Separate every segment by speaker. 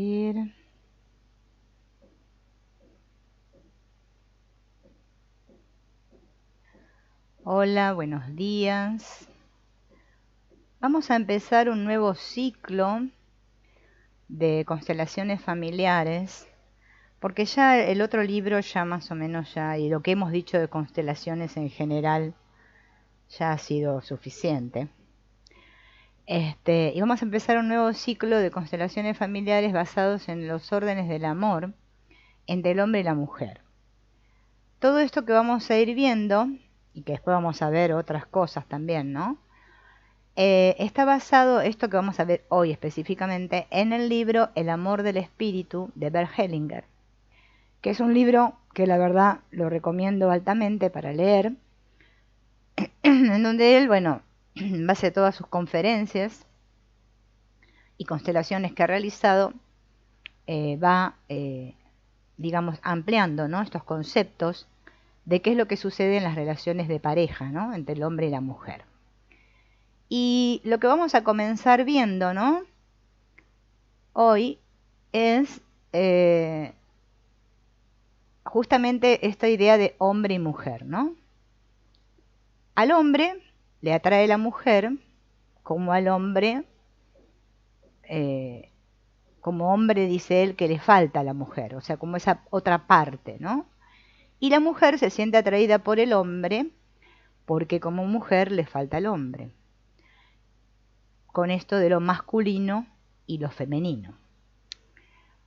Speaker 1: Ir. Hola, buenos días. Vamos a empezar un nuevo ciclo de constelaciones familiares, porque ya el otro libro ya más o menos ya, y lo que hemos dicho de constelaciones en general, ya ha sido suficiente. Y vamos a empezar un nuevo ciclo de constelaciones familiares basados en los órdenes del amor entre el hombre y la mujer. Todo esto que vamos a ir viendo, y que después vamos a ver otras cosas también, ¿no? Está basado, esto que vamos a ver hoy específicamente, en el libro El amor del espíritu de Bert Hellinger, que es un libro que la verdad lo recomiendo altamente para leer, en donde él, bueno, en base a todas sus conferencias y constelaciones que ha realizado, va, digamos, ampliando, ¿no?, estos conceptos de qué es lo que sucede en las relaciones de pareja, ¿no?, entre el hombre y la mujer. Y lo que vamos a comenzar viendo, ¿no?, hoy es justamente esta idea de hombre y mujer, ¿no? Al hombre le atrae la mujer, como al hombre, como hombre dice él que le falta a la mujer, o sea, como esa otra parte, ¿no? Y la mujer se siente atraída por el hombre porque como mujer le falta al hombre, con esto de lo masculino y lo femenino.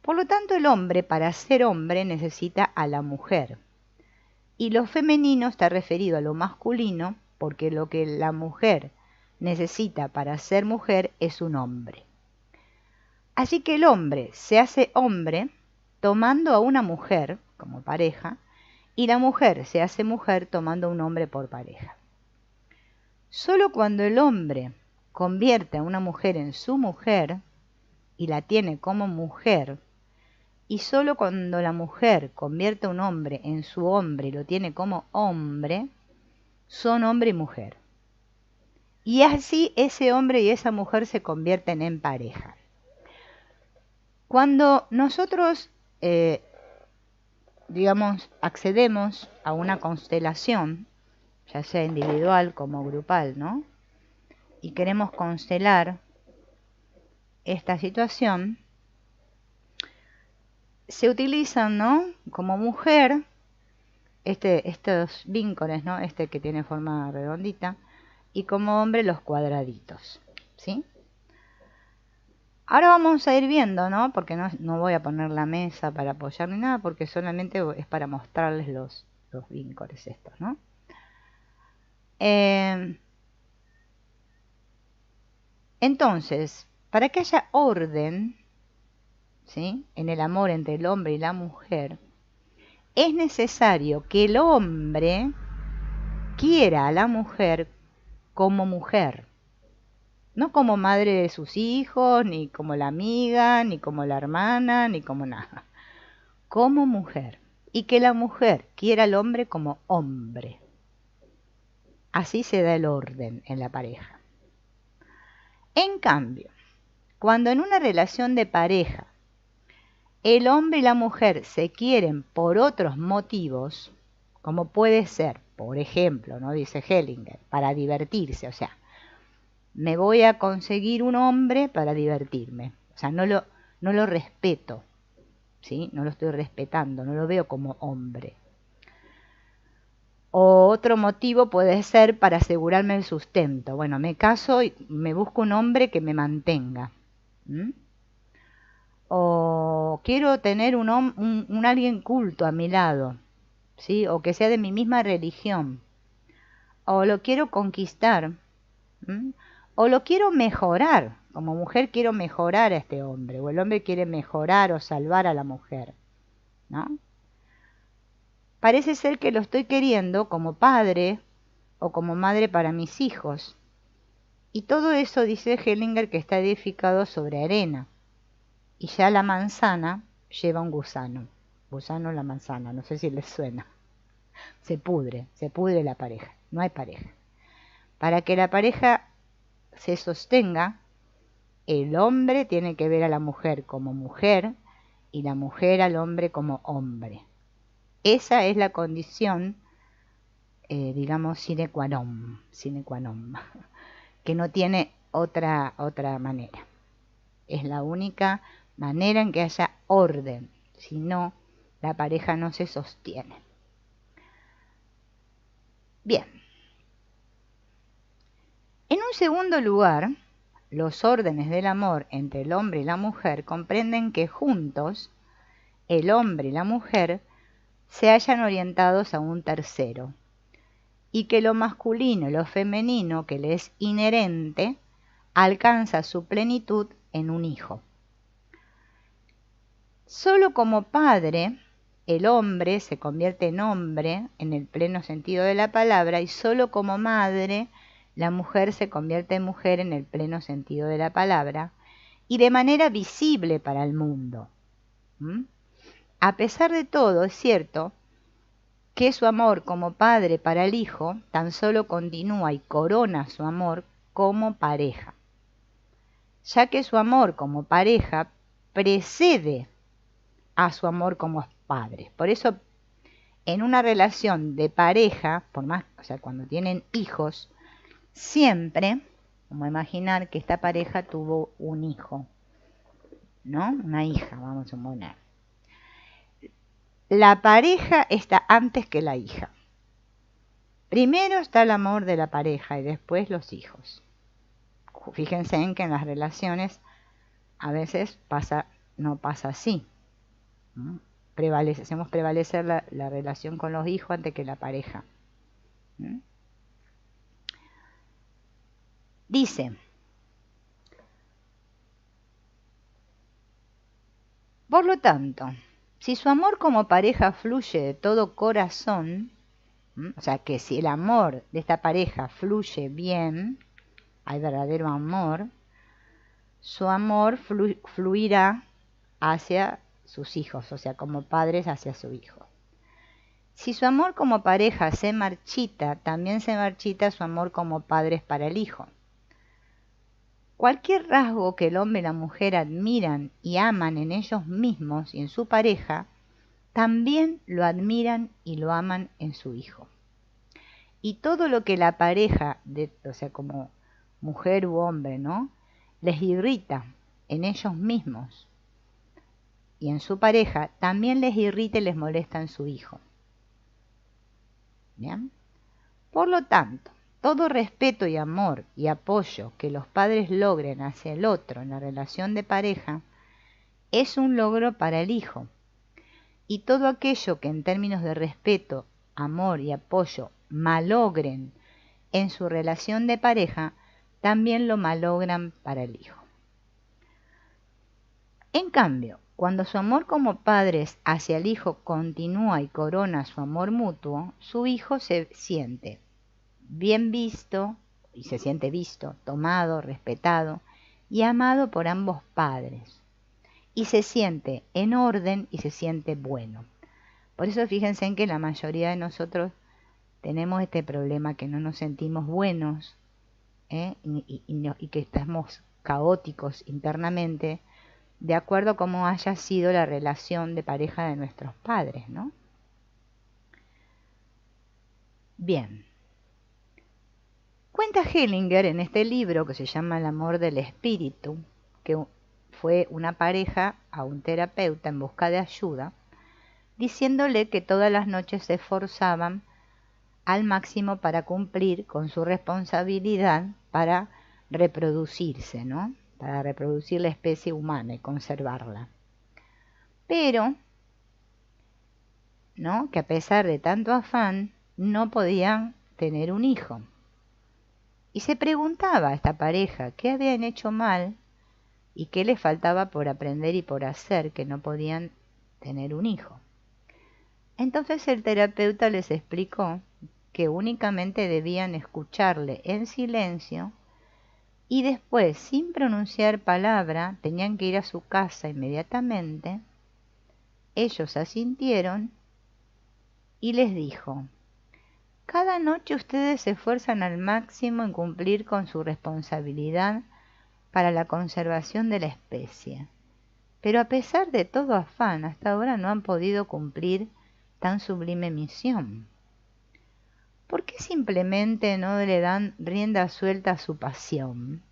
Speaker 1: Por lo tanto, el hombre, para ser hombre, necesita a la mujer. Y lo femenino está referido a lo masculino, porque lo que la mujer necesita para ser mujer es un hombre. Así que el hombre se hace hombre tomando a una mujer como pareja, y la mujer se hace mujer tomando a un hombre por pareja. Solo cuando el hombre convierte a una mujer en su mujer y la tiene como mujer, y solo cuando la mujer convierte a un hombre en su hombre y lo tiene como hombre, son hombre y mujer. Y así ese hombre y esa mujer se convierten en pareja. Cuando nosotros, digamos, accedemos a una constelación, ya sea individual como grupal, ¿no?, y queremos constelar esta situación, se utilizan, ¿no?, como mujer, estos vínculos, ¿no?, este que tiene forma redondita, y como hombre los cuadraditos, ¿sí? Ahora vamos a ir viendo, ¿no?, porque no voy a poner la mesa para apoyar ni nada, porque solamente es para mostrarles los vínculos estos, ¿no? Entonces, para que haya orden, ¿sí?, en el amor entre el hombre y la mujer, es necesario que el hombre quiera a la mujer como mujer, no como madre de sus hijos, ni como la amiga, ni como la hermana, ni como nada, como mujer, y que la mujer quiera al hombre como hombre. Así se da el orden en la pareja. En cambio, cuando en una relación de pareja el hombre y la mujer se quieren por otros motivos, como puede ser, por ejemplo, ¿no?, dice Hellinger, para divertirse, o sea, me voy a conseguir un hombre para divertirme, o sea, no lo respeto, ¿sí?, no lo estoy respetando, no lo veo como hombre. O otro motivo puede ser para asegurarme el sustento. Bueno, me caso y me busco un hombre que me mantenga. O quiero tener un alguien culto a mi lado, ¿sí?, o que sea de mi misma religión. O lo quiero conquistar. O lo quiero mejorar. Como mujer quiero mejorar a este hombre. O el hombre quiere mejorar o salvar a la mujer, ¿no? Parece ser que lo estoy queriendo como padre o como madre para mis hijos. Y todo eso dice Hellinger que está edificado sobre arena. Y ya la manzana lleva un gusano. Gusano la manzana, no sé si les suena. Se pudre la pareja. No hay pareja. Para que la pareja se sostenga, el hombre tiene que ver a la mujer como mujer y la mujer al hombre como hombre. Esa es la condición, digamos, sine qua non, que no tiene otra manera. Es la única manera en que haya orden, si no, la pareja no se sostiene. Bien. En un segundo lugar, los órdenes del amor entre el hombre y la mujer comprenden que juntos, el hombre y la mujer se hallan orientados a un tercero, y que lo masculino y lo femenino que le es inherente alcanza su plenitud en un hijo. Solo como padre, el hombre se convierte en hombre en el pleno sentido de la palabra, y solo como madre, la mujer se convierte en mujer en el pleno sentido de la palabra, y de manera visible para el mundo. A pesar de todo, es cierto que su amor como padre para el hijo tan solo continúa y corona su amor como pareja, ya que su amor como pareja precede a su amor como padre. Por eso, en una relación de pareja, por más, o sea, cuando tienen hijos, siempre, vamos a imaginar que esta pareja tuvo un hijo, ¿no? Una hija, vamos a suponer. La pareja está antes que la hija. Primero está el amor de la pareja y después los hijos. Fíjense en que en las relaciones a veces no pasa así. Hacemos prevalecer la relación con los hijos antes que la pareja. Dice, por lo tanto, si su amor como pareja fluye de todo corazón, o sea que si el amor de esta pareja fluye bien, hay verdadero amor, su amor fluirá hacia sus hijos, o sea, como padres hacia su hijo. Si su amor como pareja se marchita, también se marchita su amor como padres para el hijo. Cualquier rasgo que el hombre y la mujer admiran y aman en ellos mismos y en su pareja, también lo admiran y lo aman en su hijo. Y todo lo que la pareja, o sea, como mujer u hombre, ¿no?, les irrita en ellos mismos y en su pareja, también les irrita y les molesta en su hijo. ¿Bien? Por lo tanto, todo respeto y amor y apoyo que los padres logren hacia el otro en la relación de pareja es un logro para el hijo. Y todo aquello que en términos de respeto, amor y apoyo malogren en su relación de pareja, también lo malogran para el hijo. En cambio, cuando su amor como padres hacia el hijo continúa y corona su amor mutuo, su hijo se siente bien visto, y se siente visto, tomado, respetado y amado por ambos padres. Y se siente en orden y se siente bueno. Por eso fíjense en que la mayoría de nosotros tenemos este problema, que no nos sentimos buenos, y que estamos caóticos internamente, de acuerdo a cómo haya sido la relación de pareja de nuestros padres, ¿no? Bien. Cuenta Hellinger en este libro que se llama El amor del espíritu, que fue una pareja a un terapeuta en busca de ayuda, diciéndole que todas las noches se esforzaban al máximo para cumplir con su responsabilidad para reproducirse, ¿no?, para reproducir la especie humana y conservarla. Pero, ¿no?, que a pesar de tanto afán, no podían tener un hijo. Y se preguntaba a esta pareja qué habían hecho mal y qué les faltaba por aprender y por hacer, que no podían tener un hijo. Entonces el terapeuta les explicó que únicamente debían escucharle en silencio y después, sin pronunciar palabra, tenían que ir a su casa inmediatamente. Ellos asintieron y les dijo: cada noche ustedes se esfuerzan al máximo en cumplir con su responsabilidad para la conservación de la especie. Pero a pesar de todo afán, hasta ahora no han podido cumplir tan sublime misión. ¿Por qué simplemente no le dan rienda suelta a su pasión?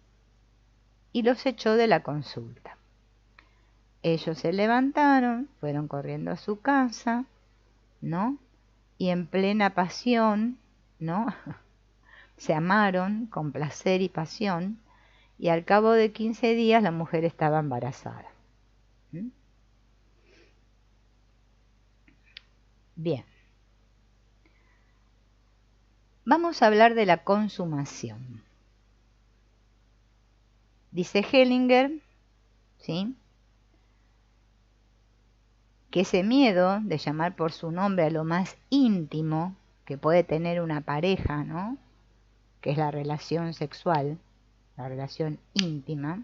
Speaker 1: Y los echó de la consulta. Ellos se levantaron, fueron corriendo a su casa, ¿no? Y en plena pasión, ¿no? Se amaron con placer y pasión, y al cabo de 15 días la mujer estaba embarazada. ¿Mm? Bien. Vamos a hablar de la consumación. Dice Hellinger, ¿sí?, que ese miedo de llamar por su nombre a lo más íntimo que puede tener una pareja, ¿no?, que es la relación sexual, la relación íntima,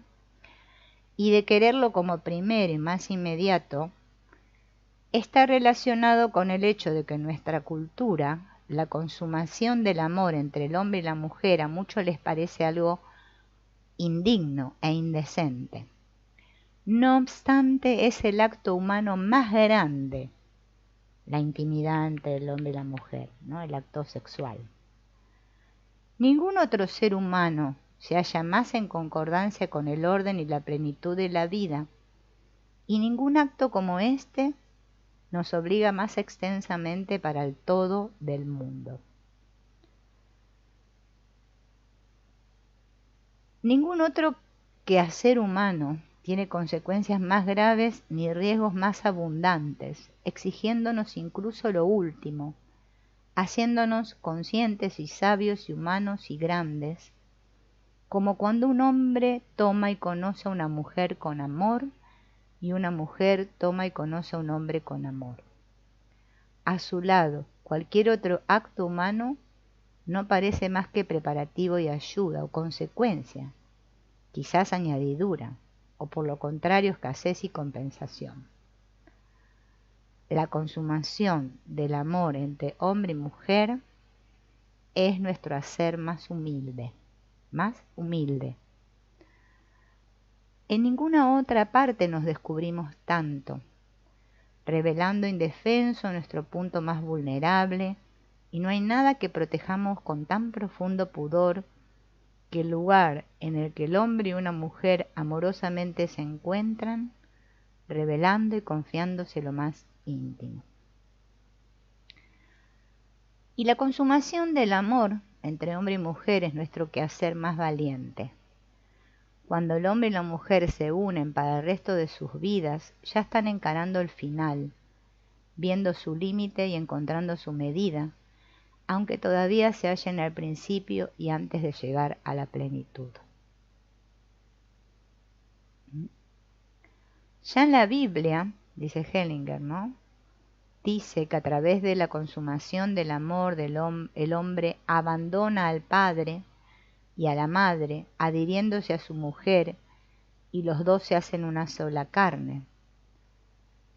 Speaker 1: y de quererlo como primero y más inmediato, está relacionado con el hecho de que en nuestra cultura la consumación del amor entre el hombre y la mujer a muchos les parece algo indigno e indecente. No obstante, es el acto humano más grande, la intimidad entre el hombre y la mujer, ¿no?, el acto sexual. Ningún otro ser humano se halla más en concordancia con el orden y la plenitud de la vida, y ningún acto como este nos obliga más extensamente para el todo del mundo. Ningún otro quehacer humano tiene consecuencias más graves ni riesgos más abundantes, exigiéndonos incluso lo último, haciéndonos conscientes y sabios y humanos y grandes, como cuando un hombre toma y conoce a una mujer con amor y una mujer toma y conoce a un hombre con amor. A su lado, cualquier otro acto humano no parece más que preparativo y ayuda o consecuencia, quizás añadidura, o por lo contrario escasez y compensación. La consumación del amor entre hombre y mujer es nuestro hacer más humilde, más humilde. En ninguna otra parte nos descubrimos tanto, revelando indefenso nuestro punto más vulnerable, y no hay nada que protejamos con tan profundo pudor que el lugar en el que el hombre y una mujer amorosamente se encuentran, revelando y confiándose lo más íntimo. Y la consumación del amor entre hombre y mujer es nuestro quehacer más valiente. Cuando el hombre y la mujer se unen para el resto de sus vidas, ya están encarando el final, viendo su límite y encontrando su medida, aunque todavía se hallen al principio y antes de llegar a la plenitud. Ya en la Biblia, dice Hellinger, ¿no?, dice que a través de la consumación del amor el hombre abandona al padre y a la madre, adhiriéndose a su mujer, y los dos se hacen una sola carne.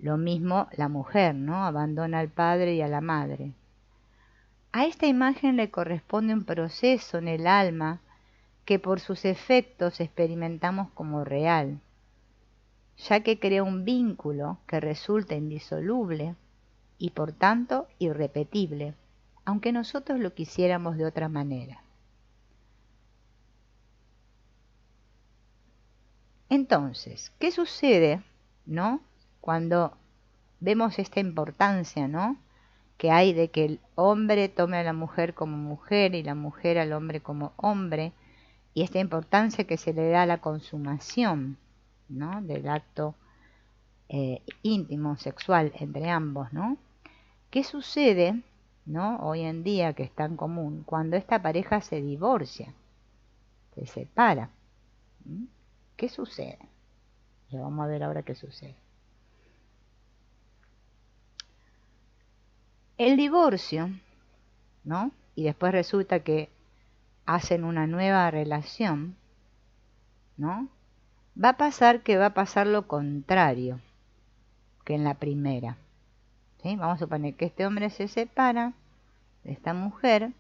Speaker 1: Lo mismo la mujer, ¿no?, abandona al padre y a la madre. A esta imagen le corresponde un proceso en el alma que por sus efectos experimentamos como real, ya que crea un vínculo que resulta indisoluble y por tanto irrepetible, aunque nosotros lo quisiéramos de otra manera. Entonces, ¿qué sucede, ¿no?, cuando vemos esta importancia, ¿no?, que hay de que el hombre tome a la mujer como mujer y la mujer al hombre como hombre, y esta importancia que se le da a la consumación, ¿no?, del acto íntimo, sexual entre ambos, ¿no? ¿Qué sucede, ¿no?, hoy en día, que es tan común, cuando esta pareja se divorcia, se separa? ¿Qué sucede? Ya vamos a ver ahora qué sucede. El divorcio, ¿no?, y después resulta que hacen una nueva relación, ¿no?, va a pasar lo contrario que en la primera, ¿sí? Vamos a suponer que este hombre se separa de esta mujer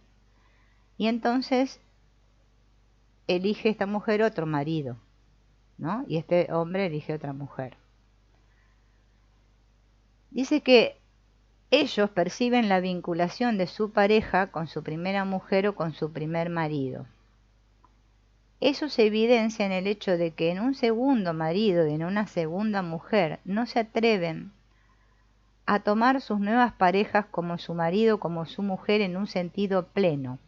Speaker 1: y entonces elige esta mujer otro marido, ¿no? Y este hombre elige otra mujer. Dice que ellos perciben la vinculación de su pareja con su primera mujer o con su primer marido. Eso se evidencia en el hecho de que en un segundo marido y en una segunda mujer no se atreven a tomar sus nuevas parejas como su marido, como su mujer en un sentido pleno,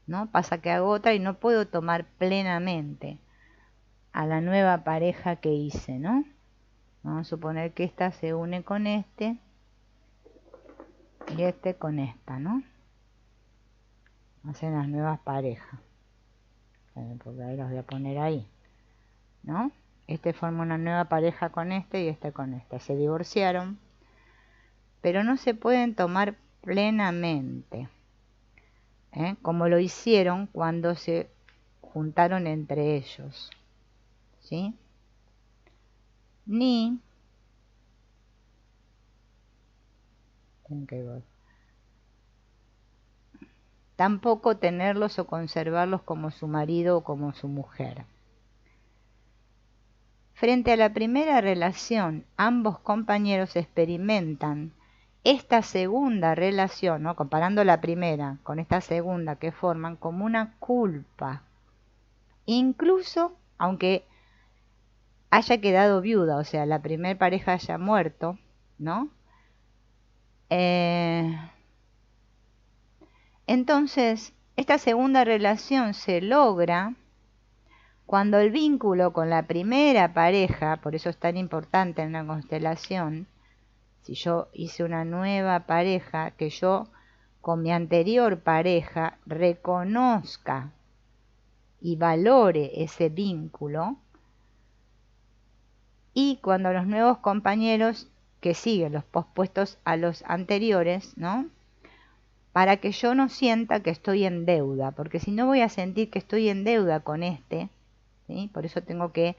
Speaker 1: ¿no? Pasa que hago otra y no puedo tomar plenamente a la nueva pareja que hice, ¿no? Vamos a suponer que esta se une con este y este con esta, ¿no? Hacen las nuevas parejas. Porque ahí los voy a poner ahí, ¿no? Este forma una nueva pareja con este y este con esta. Se divorciaron, pero no se pueden tomar plenamente, como lo hicieron cuando se juntaron entre ellos, ¿sí? Ni tampoco tenerlos o conservarlos como su marido o como su mujer. Frente a la primera relación, ambos compañeros experimentan esta segunda relación, ¿no? Comparando la primera con esta segunda que forman, como una culpa, incluso aunque haya quedado viuda, o sea, la primera pareja haya muerto, ¿no? Entonces, esta segunda relación se logra cuando el vínculo con la primera pareja, por eso es tan importante en una constelación, si yo hice una nueva pareja, que yo con mi anterior pareja reconozca y valore ese vínculo, y cuando los nuevos compañeros que siguen, los pospuestos a los anteriores, ¿no? Para que yo no sienta que estoy en deuda, porque si no voy a sentir que estoy en deuda con este, ¿sí? Por eso tengo que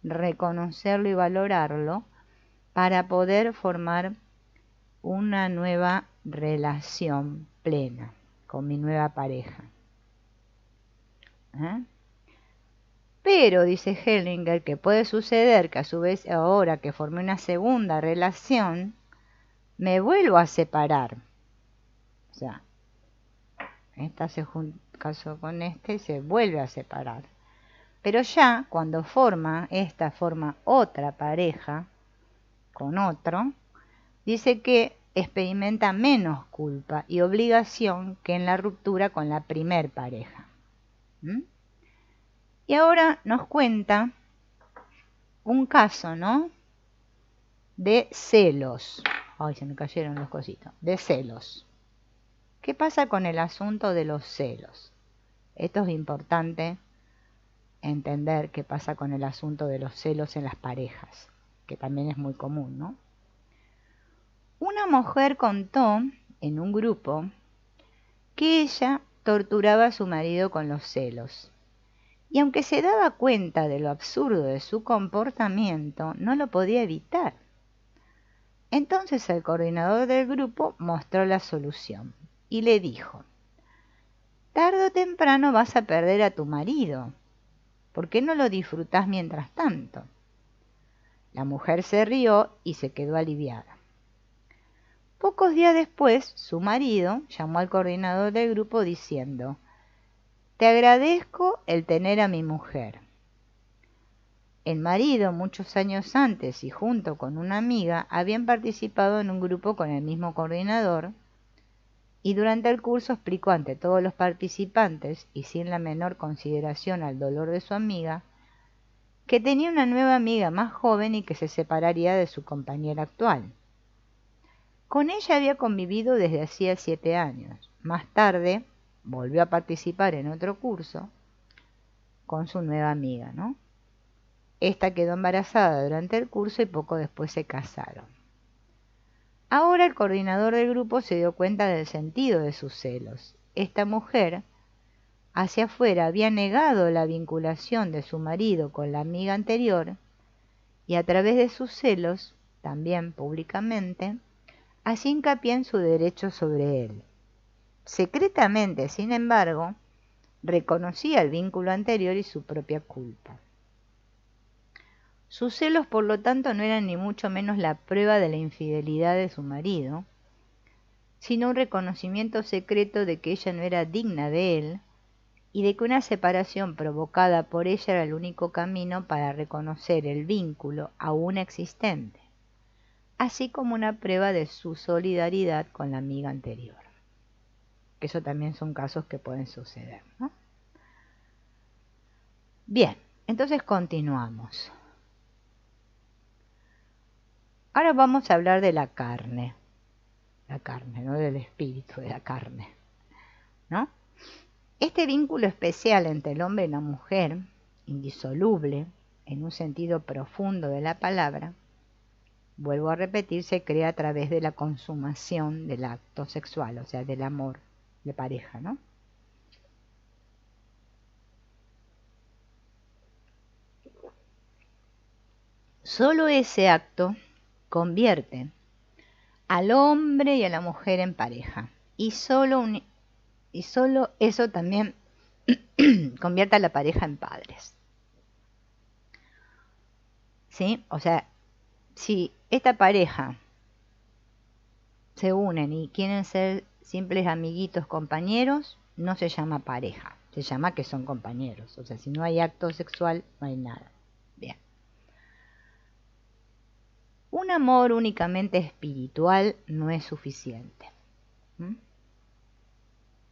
Speaker 1: reconocerlo y valorarlo para poder formar una nueva relación plena con mi nueva pareja. Pero, dice Hellinger, que puede suceder que a su vez ahora que formé una segunda relación, me vuelvo a separar. O sea, esta se casó con este y se vuelve a separar. Pero ya cuando esta forma otra pareja con otro, dice que experimenta menos culpa y obligación que en la ruptura con la primer pareja. Y ahora nos cuenta un caso, ¿no? De celos. Ay, se me cayeron los cositos. De celos. ¿Qué pasa con el asunto de los celos? Esto es importante entender qué pasa con el asunto de los celos en las parejas, que también es muy común, ¿no? Una mujer contó en un grupo que ella torturaba a su marido con los celos. Y aunque se daba cuenta de lo absurdo de su comportamiento, no lo podía evitar. Entonces el coordinador del grupo mostró la solución y le dijo: tarde o temprano vas a perder a tu marido. ¿Por qué no lo disfrutás mientras tanto? La mujer se rió y se quedó aliviada. Pocos días después, su marido llamó al coordinador del grupo diciendo: te agradezco el tener a mi mujer. El marido, muchos años antes y junto con una amiga, habían participado en un grupo con el mismo coordinador, y durante el curso explicó ante todos los participantes, y sin la menor consideración al dolor de su amiga, que tenía una nueva amiga más joven y que se separaría de su compañera actual. Con ella había convivido desde hacía 7 años. Más tarde volvió a participar en otro curso con su nueva amiga, ¿no? Esta quedó embarazada durante el curso y poco después se casaron. Ahora el coordinador del grupo se dio cuenta del sentido de sus celos. Esta mujer, hacia afuera, había negado la vinculación de su marido con la amiga anterior y a través de sus celos, también públicamente, hacía hincapié en su derecho sobre él. Secretamente, sin embargo, reconocía el vínculo anterior y su propia culpa. Sus celos, por lo tanto, no eran ni mucho menos la prueba de la infidelidad de su marido, sino un reconocimiento secreto de que ella no era digna de él y de que una separación provocada por ella era el único camino para reconocer el vínculo aún existente, así como una prueba de su solidaridad con la amiga anterior. Que eso también son casos que pueden suceder, ¿no? Bien, entonces continuamos. Ahora vamos a hablar de la carne, no del espíritu, de la carne, ¿no? Este vínculo especial entre el hombre y la mujer, indisoluble en un sentido profundo de la palabra, vuelvo a repetir, se crea a través de la consumación del acto sexual, o sea, del amor de pareja, ¿no? Solo ese acto convierte al hombre y a la mujer en pareja, y solo eso también convierte a la pareja en padres, ¿sí? O sea, si esta pareja se unen y quieren ser simples amiguitos, compañeros, no se llama pareja, se llama que son compañeros. O sea, si no hay acto sexual, no hay nada. Bien. Un amor únicamente espiritual no es suficiente.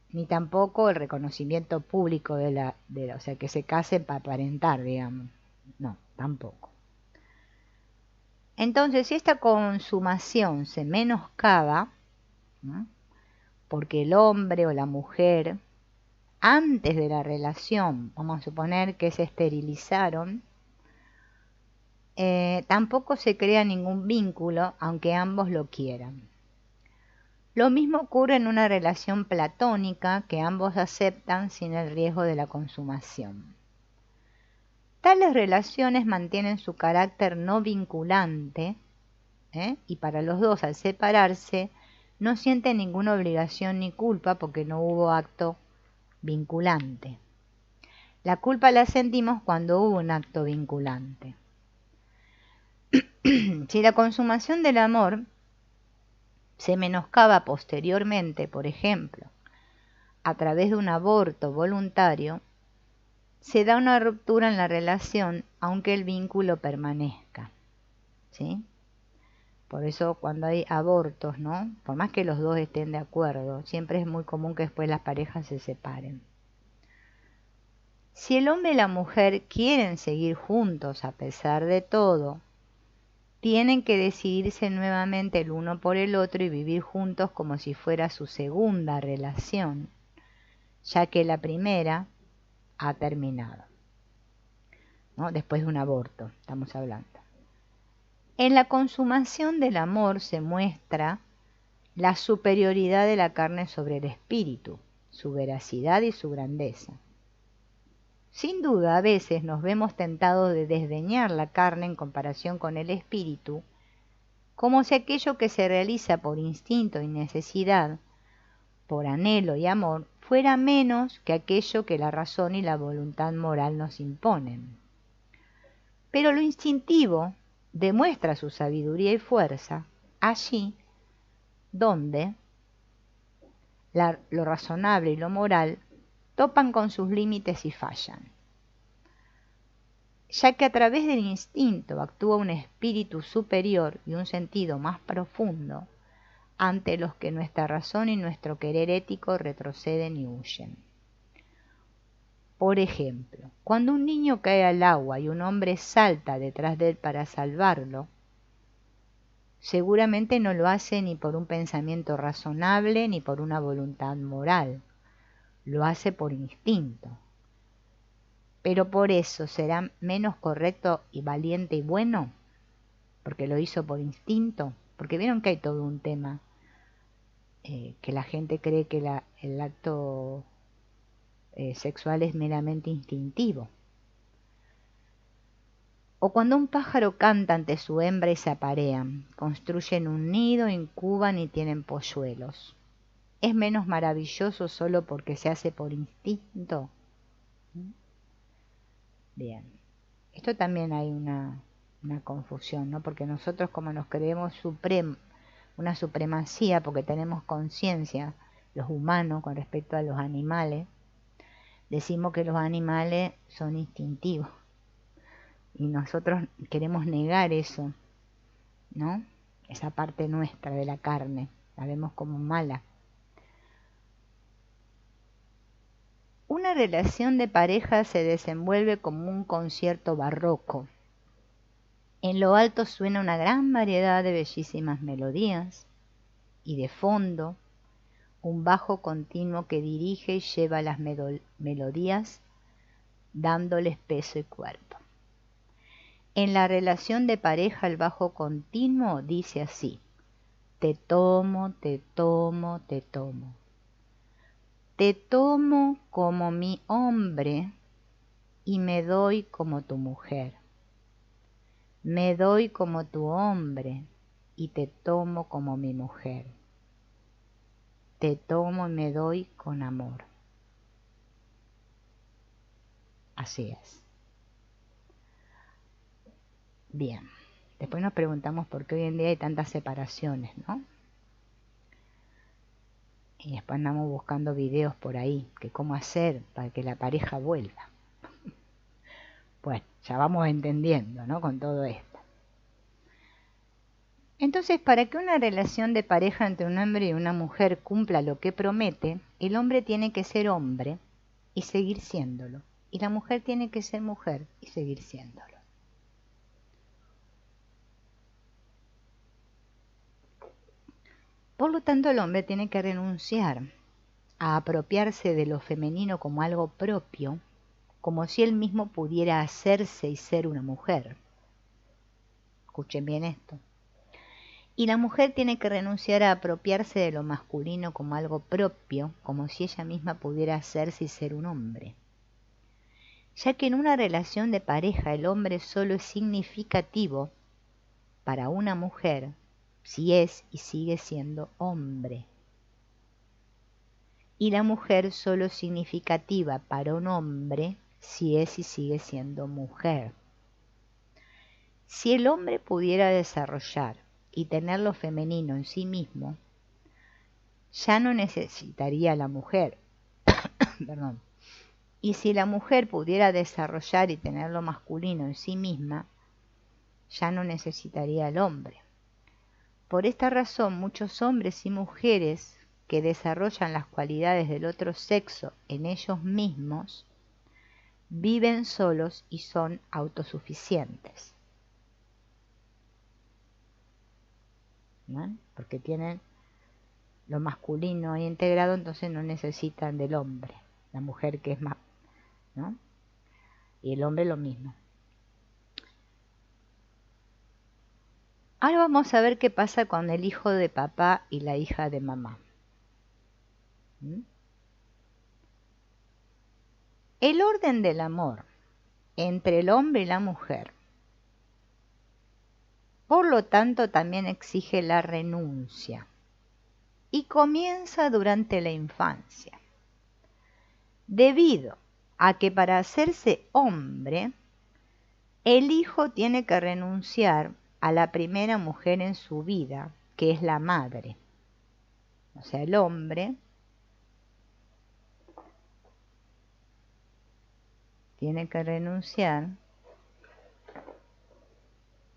Speaker 1: Ni tampoco el reconocimiento público o sea, que se casen para aparentar, digamos. No, tampoco. Entonces, si esta consumación se menoscaba, ¿no?, porque el hombre o la mujer, antes de la relación, vamos a suponer que se esterilizaron, tampoco se crea ningún vínculo, aunque ambos lo quieran. Lo mismo ocurre en una relación platónica que ambos aceptan sin el riesgo de la consumación. Tales relaciones mantienen su carácter no vinculante, y para los dos, al separarse, no sienten ninguna obligación ni culpa porque no hubo acto vinculante. La culpa la sentimos cuando hubo un acto vinculante. Si la consumación del amor se menoscaba posteriormente, por ejemplo, a través de un aborto voluntario, se da una ruptura en la relación aunque el vínculo permanezca, ¿sí? Por eso cuando hay abortos, ¿no?, por más que los dos estén de acuerdo, siempre es muy común que después las parejas se separen. Si el hombre y la mujer quieren seguir juntos a pesar de todo, tienen que decidirse nuevamente el uno por el otro y vivir juntos como si fuera su segunda relación, ya que la primera ha terminado, ¿no?, después de un aborto, estamos hablando. En la consumación del amor se muestra la superioridad de la carne sobre el espíritu, su veracidad y su grandeza. Sin duda, a veces nos vemos tentados de desdeñar la carne en comparación con el espíritu, como si aquello que se realiza por instinto y necesidad, por anhelo y amor, fuera menos que aquello que la razón y la voluntad moral nos imponen. Pero lo instintivo demuestra su sabiduría y fuerza allí donde lo razonable y lo moral topan con sus límites y fallan, ya que a través del instinto actúa un espíritu superior y un sentido más profundo ante los que nuestra razón y nuestro querer ético retroceden y huyen. Por ejemplo, cuando un niño cae al agua y un hombre salta detrás de él para salvarlo, seguramente no lo hace ni por un pensamiento razonable ni por una voluntad moral, lo hace por instinto. Pero por eso será menos correcto y valiente y bueno, porque lo hizo por instinto, porque vieron que hay todo un tema, que la gente cree que el acto sexual es meramente instintivo. O cuando un pájaro canta ante su hembra y se aparean, construyen un nido, incuban y tienen polluelos. ¿Es menos maravilloso solo porque se hace por instinto? Bien, esto también hay una una confusión, ¿no? Porque nosotros, como nos creemos una supremacía, porque tenemos conciencia, los humanos, con respecto a los animales, decimos que los animales son instintivos. Y nosotros queremos negar eso, ¿no? Esa parte nuestra de la carne, la vemos como mala. Una relación de pareja se desenvuelve como un concierto barroco. En lo alto suena una gran variedad de bellísimas melodías y de fondo un bajo continuo que dirige y lleva las melodías dándoles peso y cuerpo. En la relación de pareja el bajo continuo dice así: te tomo, te tomo, te tomo. Te tomo como mi hombre y me doy como tu mujer. Me doy como tu hombre y te tomo como mi mujer. Te tomo y me doy con amor. Así es. Bien. Después nos preguntamos por qué hoy en día hay tantas separaciones, ¿no? Y después andamos buscando videos por ahí, que cómo hacer para que la pareja vuelva. Bueno, ya vamos entendiendo, ¿no? Con todo esto. Entonces, para que una relación de pareja entre un hombre y una mujer cumpla lo que promete, el hombre tiene que ser hombre y seguir siéndolo. Y la mujer tiene que ser mujer y seguir siéndolo. Por lo tanto, el hombre tiene que renunciar a apropiarse de lo femenino como algo propio, como si él mismo pudiera hacerse y ser una mujer. Escuchen bien esto. Y la mujer tiene que renunciar a apropiarse de lo masculino como algo propio, como si ella misma pudiera hacerse y ser un hombre. Ya que en una relación de pareja el hombre solo es significativo para una mujer si es y sigue siendo hombre. Y la mujer solo es significativa para un hombre si es y sigue siendo mujer. Si el hombre pudiera desarrollar y tener lo femenino en sí mismo, ya no necesitaría a la mujer. Perdón. Y si la mujer pudiera desarrollar y tener lo masculino en sí misma, ya no necesitaría al hombre. Por esta razón, muchos hombres y mujeres que desarrollan las cualidades del otro sexo en ellos mismos, viven solos y son autosuficientes. ¿No? Porque tienen lo masculino ahí integrado, entonces no necesitan del hombre. La mujer que es más, ¿no? Y el hombre lo mismo. Ahora vamos a ver qué pasa con el hijo de papá y la hija de mamá. El orden del amor entre el hombre y la mujer, por lo tanto, también exige la renuncia y comienza durante la infancia, debido a que para hacerse hombre, el hijo tiene que renunciar a la primera mujer en su vida, que es la madre. O sea, el hombre tiene que renunciar,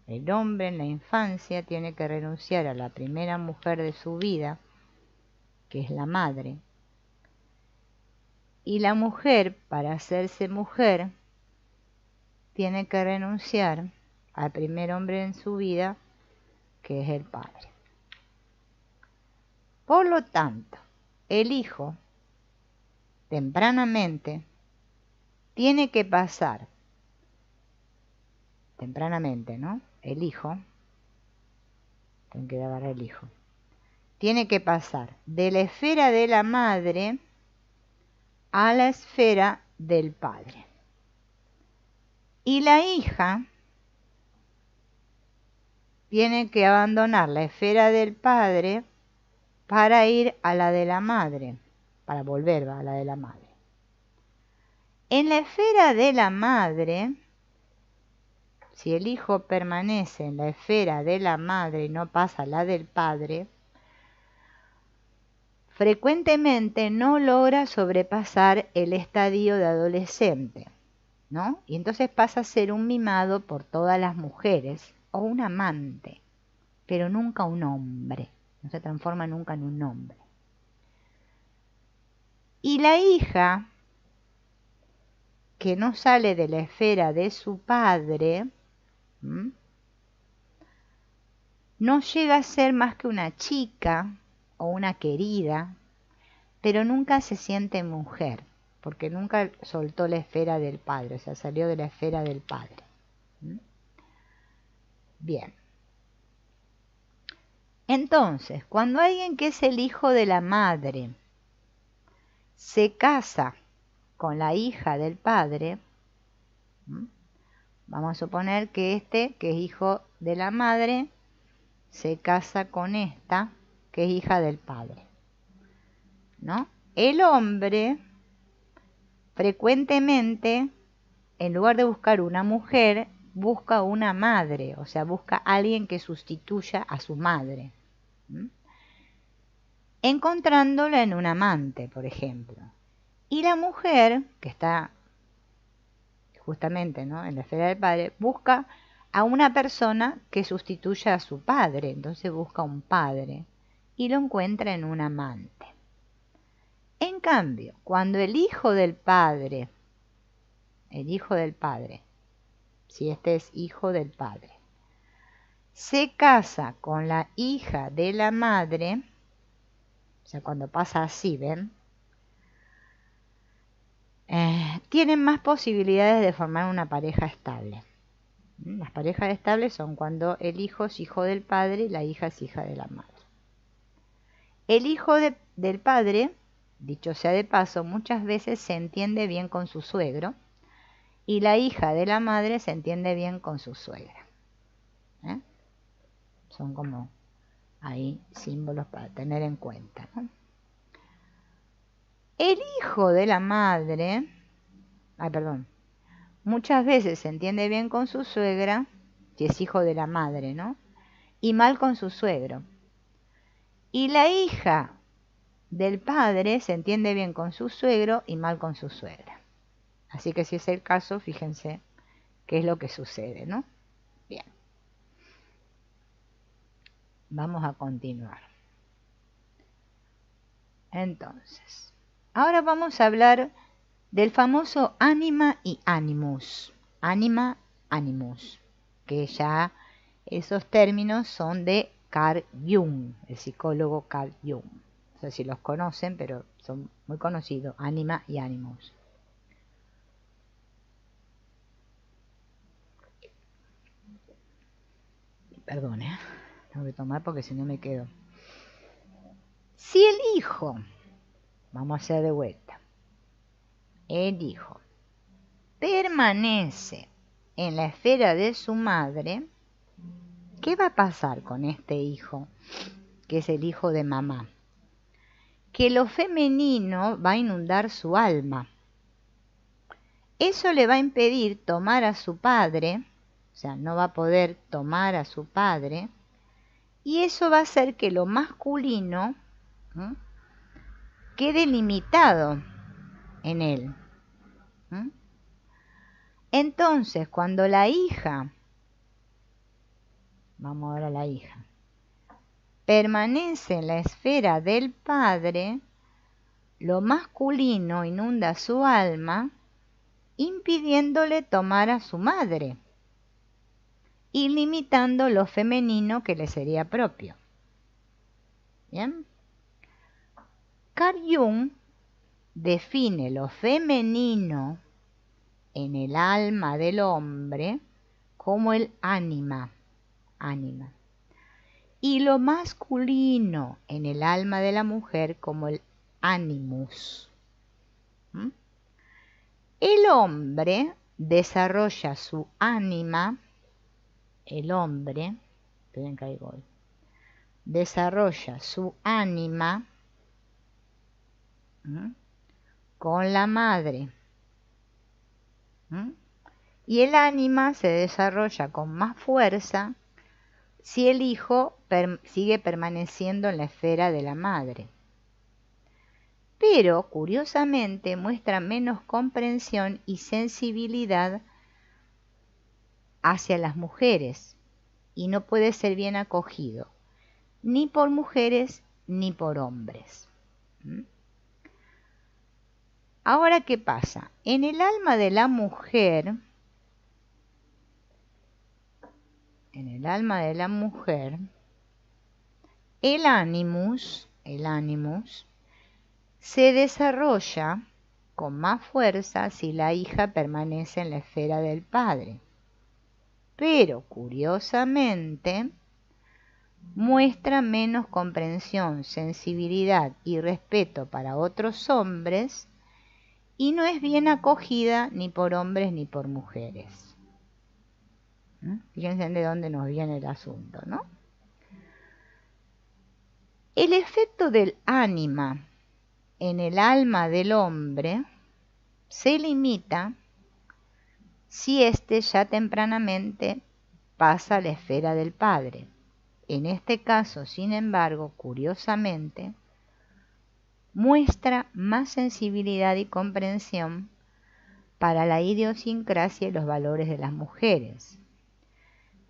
Speaker 1: el hombre en la infancia tiene que renunciar a la primera mujer de su vida, que es la madre, y la mujer, para hacerse mujer, tiene que renunciar al primer hombre en su vida, que es el padre. Por lo tanto, el hijo, tempranamente, tiene que pasar, tempranamente, ¿no? El hijo, tengo que agarrar el hijo, tiene que pasar de la esfera de la madre a la esfera del padre. Y la hija tiene que abandonar la esfera del padre para ir a la de la madre, para volver a la de la madre. En la esfera de la madre, si el hijo permanece en la esfera de la madre y no pasa a la del padre, frecuentemente no logra sobrepasar el estadio de adolescente, ¿no? Y entonces pasa a ser un mimado por todas las mujeres o un amante, pero nunca un hombre, no se transforma nunca en un hombre. Y la hija que no sale de la esfera de su padre, no llega a ser más que una chica o una querida, pero nunca se siente mujer, porque nunca soltó la esfera del padre, o sea, salió de la esfera del padre. Bien. Entonces, cuando alguien que es el hijo de la madre se casa con la hija del padre, vamos a suponer que este, que es hijo de la madre, se casa con esta, que es hija del padre, ¿no? El hombre, frecuentemente, en lugar de buscar una mujer, busca una madre, o sea, busca a alguien que sustituya a su madre, encontrándola en un amante, por ejemplo. Y la mujer, que está justamente, ¿no?, en la esfera del padre, busca a una persona que sustituya a su padre, entonces busca un padre y lo encuentra en un amante. En cambio, cuando el hijo del padre, si este es hijo del padre, se casa con la hija de la madre, o sea, cuando pasa así, ¿ven? Tienen más posibilidades de formar una pareja estable. Las parejas estables son cuando el hijo es hijo del padre y la hija es hija de la madre. El hijo del padre, dicho sea de paso, muchas veces se entiende bien con su suegro y la hija de la madre se entiende bien con su suegra. Son como ahí símbolos para tener en cuenta, ¿no? El hijo de la madre, muchas veces se entiende bien con su suegra, si es hijo de la madre, ¿no? Y mal con su suegro. Y la hija del padre se entiende bien con su suegro y mal con su suegra. Así que si es el caso, fíjense qué es lo que sucede, ¿no? Bien. Vamos a continuar. Entonces, ahora vamos a hablar del famoso ánima y animus. Ánima, animus, que ya esos términos son de Carl Jung, el psicólogo Carl Jung. No sé si los conocen, pero son muy conocidos, ánima y animus. Perdón, tengo que tomar porque si no me quedo. Si el hijo, vamos a hacer de vuelta, el hijo permanece en la esfera de su madre, ¿qué va a pasar con este hijo, que es el hijo de mamá? Que lo femenino va a inundar su alma. Eso le va a impedir tomar a su padre, o sea, no va a poder tomar a su padre, y eso va a hacer que lo masculino quede limitado en él. Entonces, cuando la hija, vamos ahora a la hija, permanece en la esfera del padre, lo masculino inunda su alma, impidiéndole tomar a su madre y limitando lo femenino que le sería propio. ¿Bien? Carl Jung define lo femenino en el alma del hombre como el ánima, y lo masculino en el alma de la mujer como el animus. El hombre desarrolla su ánima, desarrolla su ánima con la madre Y el ánima se desarrolla con más fuerza si el hijo sigue permaneciendo en la esfera de la madre. Pero, curiosamente, muestra menos comprensión y sensibilidad hacia las mujeres y no puede ser bien acogido, ni por mujeres ni por hombres. Ahora, ¿qué pasa? En el alma de la mujer, el ánimus se desarrolla con más fuerza si la hija permanece en la esfera del padre. Pero, curiosamente, muestra menos comprensión, sensibilidad y respeto para otros hombres y no es bien acogida ni por hombres ni por mujeres. Fíjense de dónde nos viene el asunto, ¿no? El efecto del ánima en el alma del hombre se limita si éste ya tempranamente pasa a la esfera del padre. En este caso, sin embargo, curiosamente, muestra más sensibilidad y comprensión para la idiosincrasia y los valores de las mujeres.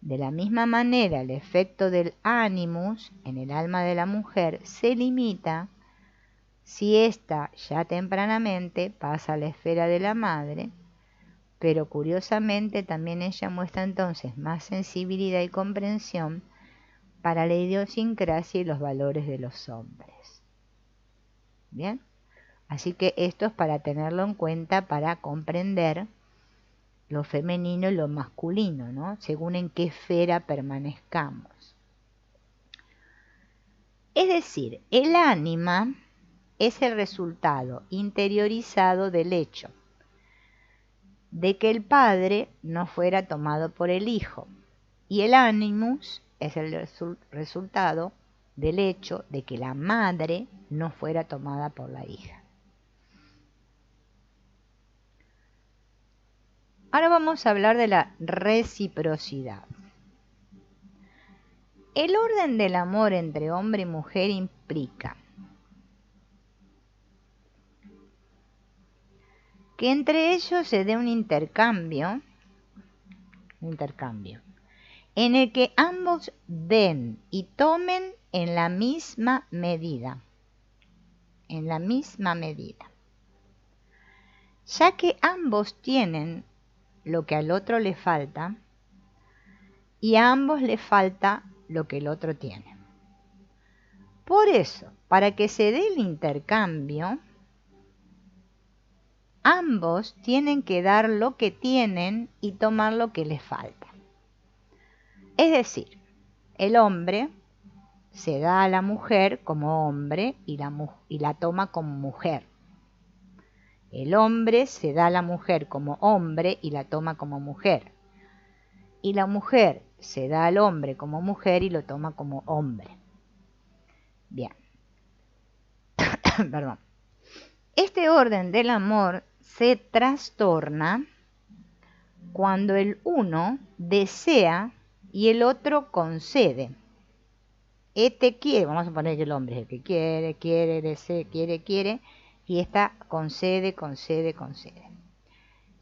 Speaker 1: De la misma manera, el efecto del ánimus en el alma de la mujer se limita si ésta ya tempranamente pasa a la esfera de la madre, pero curiosamente también ella muestra entonces más sensibilidad y comprensión para la idiosincrasia y los valores de los hombres. Bien, así que esto es para tenerlo en cuenta para comprender lo femenino y lo masculino, ¿no? Según en qué esfera permanezcamos. Es decir, el ánima es el resultado interiorizado del hecho de que el padre no fuera tomado por el hijo, y el ánimus es el resultado del hecho de que la madre no fuera tomada por la hija. Ahora vamos a hablar de la reciprocidad. El orden del amor entre hombre y mujer implica que entre ellos se dé un intercambio en el que ambos den y tomen en la misma medida, ya que ambos tienen lo que al otro le falta y a ambos le falta lo que el otro tiene. Por eso, para que se dé el intercambio, ambos tienen que dar lo que tienen y tomar lo que les falta. Es decir, el hombre se da a la mujer como hombre y la toma como mujer. El hombre se da a la mujer como hombre y la toma como mujer. Y la mujer se da al hombre como mujer y lo toma como hombre. Bien. Perdón. Este orden del amor se trastorna cuando el uno desea y el otro concede. Este quiere, vamos a poner que el hombre es el que quiere, desea, quiere, y esta concede.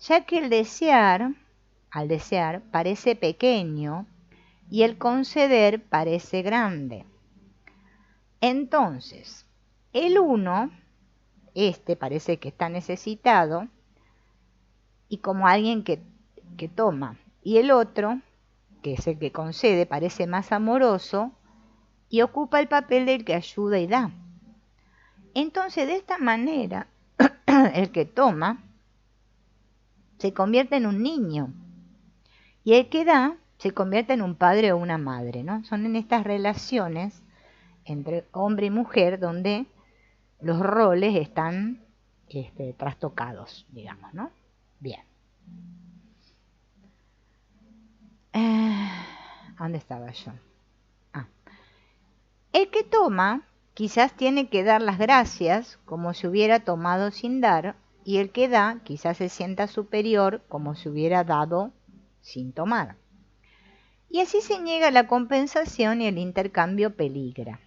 Speaker 1: Ya que al desear, parece pequeño y el conceder parece grande. Entonces, el uno, parece que está necesitado y como alguien que toma, y el otro, que es el que concede, parece más amoroso y ocupa el papel del que ayuda y da. Entonces, de esta manera, el que toma se convierte en un niño y el que da se convierte en un padre o una madre, ¿no? Son en estas relaciones entre hombre y mujer donde los roles están trastocados, digamos, ¿no? Bien. ¿Dónde estaba yo? El que toma quizás tiene que dar las gracias como si hubiera tomado sin dar, y el que da quizás se sienta superior como si hubiera dado sin tomar. Y así se niega la compensación y el intercambio peligra.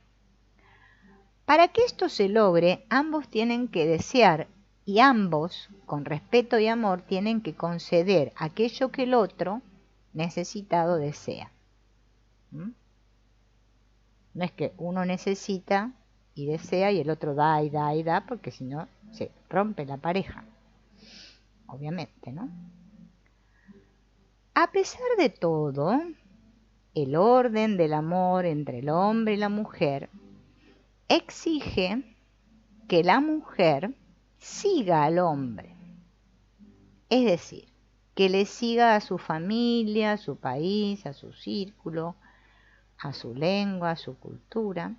Speaker 1: Para que esto se logre, ambos tienen que desear y ambos, con respeto y amor, tienen que conceder aquello que el otro necesitado desea. ¿Mm? No es que uno necesita y desea y el otro da y da y da, porque si no se rompe la pareja, obviamente, ¿no? A pesar de todo, el orden del amor entre el hombre y la mujer exige que la mujer siga al hombre, es decir, que le siga a su familia, a su país, a su círculo, a su lengua, a su cultura,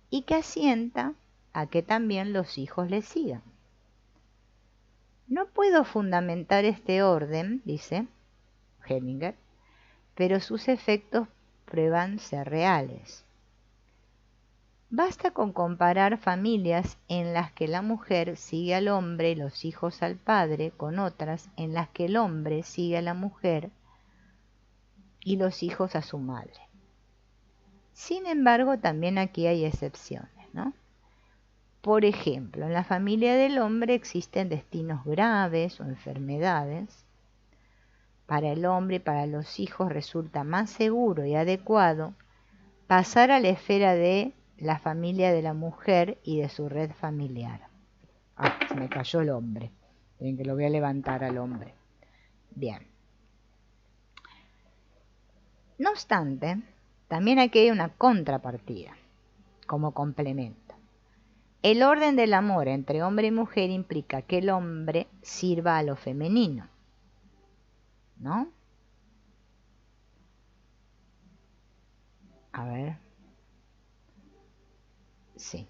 Speaker 1: y que asienta a que también los hijos le sigan. No puedo fundamentar este orden, dice Hellinger, pero sus efectos prueban ser reales. Basta con comparar familias en las que la mujer sigue al hombre y los hijos al padre con otras en las que el hombre sigue a la mujer y los hijos a su madre. Sin embargo, también aquí hay excepciones, ¿no? Por ejemplo, en la familia del hombre existen destinos graves o enfermedades. Para el hombre y para los hijos resulta más seguro y adecuado pasar a la esfera de la familia de la mujer y de su red familiar. Ah, se me cayó el hombre. Miren que lo voy a levantar al hombre. Bien. No obstante, también aquí hay una contrapartida, como complemento. El orden del amor entre hombre y mujer implica que el hombre sirva a lo femenino, ¿no? A ver. Sí.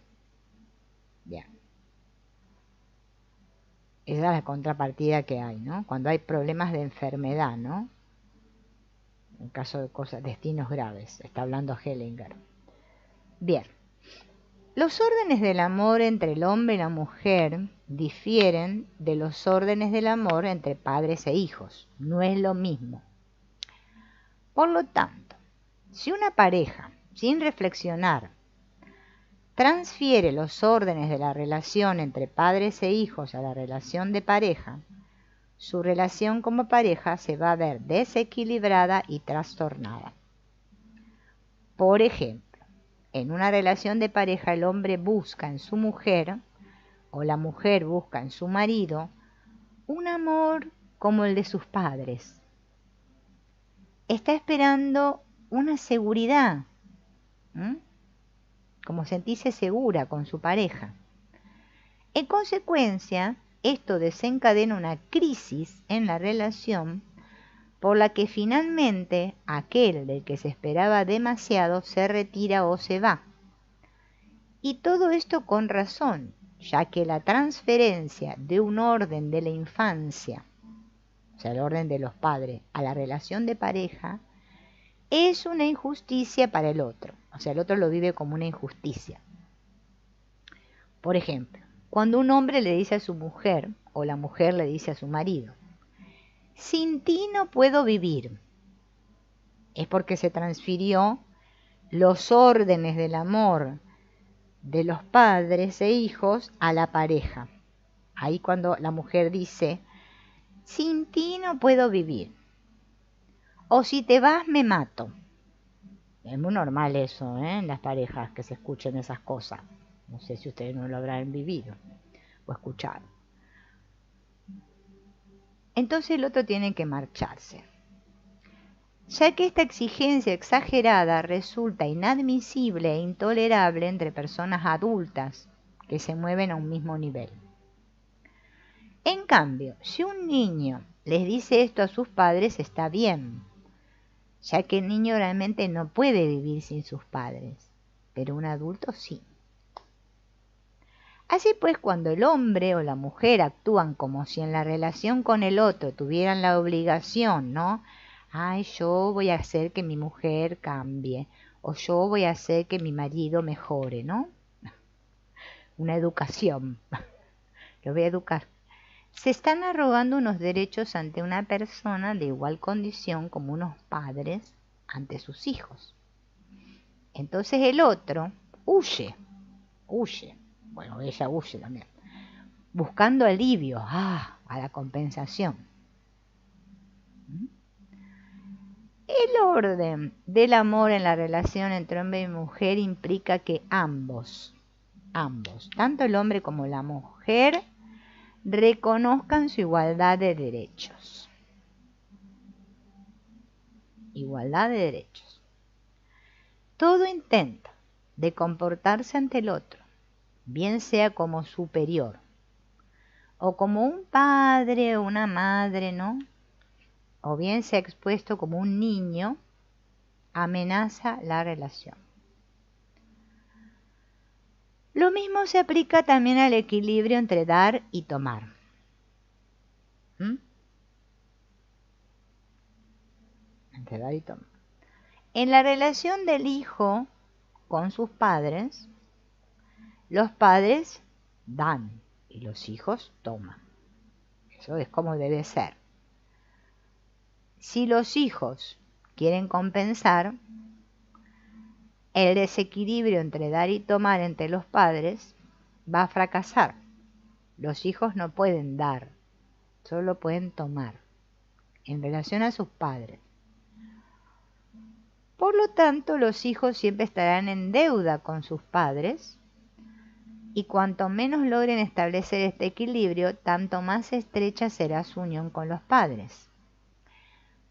Speaker 1: Bien. Esa es la contrapartida que hay, ¿no? Cuando hay problemas de enfermedad, ¿no? En caso de cosas, destinos graves, está hablando Hellinger. Bien. Los órdenes del amor entre el hombre y la mujer difieren de los órdenes del amor entre padres e hijos. No es lo mismo. Por lo tanto, si una pareja, sin reflexionar, transfiere los órdenes de la relación entre padres e hijos a la relación de pareja, su relación como pareja se va a ver desequilibrada y trastornada. Por ejemplo, en una relación de pareja el hombre busca en su mujer o la mujer busca en su marido un amor como el de sus padres. Está esperando una seguridad, como sentirse segura con su pareja. En consecuencia, esto desencadena una crisis en la relación por la que finalmente aquel del que se esperaba demasiado se retira o se va. Y todo esto con razón, ya que la transferencia de un orden de la infancia, o sea, el orden de los padres, a la relación de pareja, es una injusticia para el otro. O sea, el otro lo vive como una injusticia. Por ejemplo, cuando un hombre le dice a su mujer o la mujer le dice a su marido, sin ti no puedo vivir, es porque se transfirió los órdenes del amor de los padres e hijos a la pareja. Ahí cuando la mujer dice, sin ti no puedo vivir, o si te vas me mato. Es muy normal eso, en las parejas que se escuchen esas cosas. No sé si ustedes no lo habrán vivido o escuchado. Entonces el otro tiene que marcharse, ya que esta exigencia exagerada resulta inadmisible e intolerable entre personas adultas que se mueven a un mismo nivel. En cambio, si un niño les dice esto a sus padres, está bien, ya que el niño realmente no puede vivir sin sus padres, pero un adulto sí. Así pues, cuando el hombre o la mujer actúan como si en la relación con el otro tuvieran la obligación, ¿no? Ay, yo voy a hacer que mi mujer cambie, o yo voy a hacer que mi marido mejore, ¿no? Una educación. Lo voy a educar. se están arrogando unos derechos ante una persona de igual condición como unos padres ante sus hijos. Entonces el otro huye, bueno, ella huye también, buscando alivio, a la compensación. El orden del amor en la relación entre hombre y mujer implica que ambos, tanto el hombre como la mujer, reconozcan su igualdad de derechos. Igualdad de derechos. Todo intento de comportarse ante el otro, bien sea como superior o como un padre o una madre, ¿no? O bien sea expuesto como un niño, amenaza la relación. Lo mismo se aplica también al equilibrio entre dar y tomar. Entre dar y tomar. En la relación del hijo con sus padres, los padres dan y los hijos toman. Eso es como debe ser. Si los hijos quieren compensar, el desequilibrio entre dar y tomar entre los padres va a fracasar. Los hijos no pueden dar, solo pueden tomar en relación a sus padres. Por lo tanto, los hijos siempre estarán en deuda con sus padres y cuanto menos logren establecer este equilibrio, tanto más estrecha será su unión con los padres.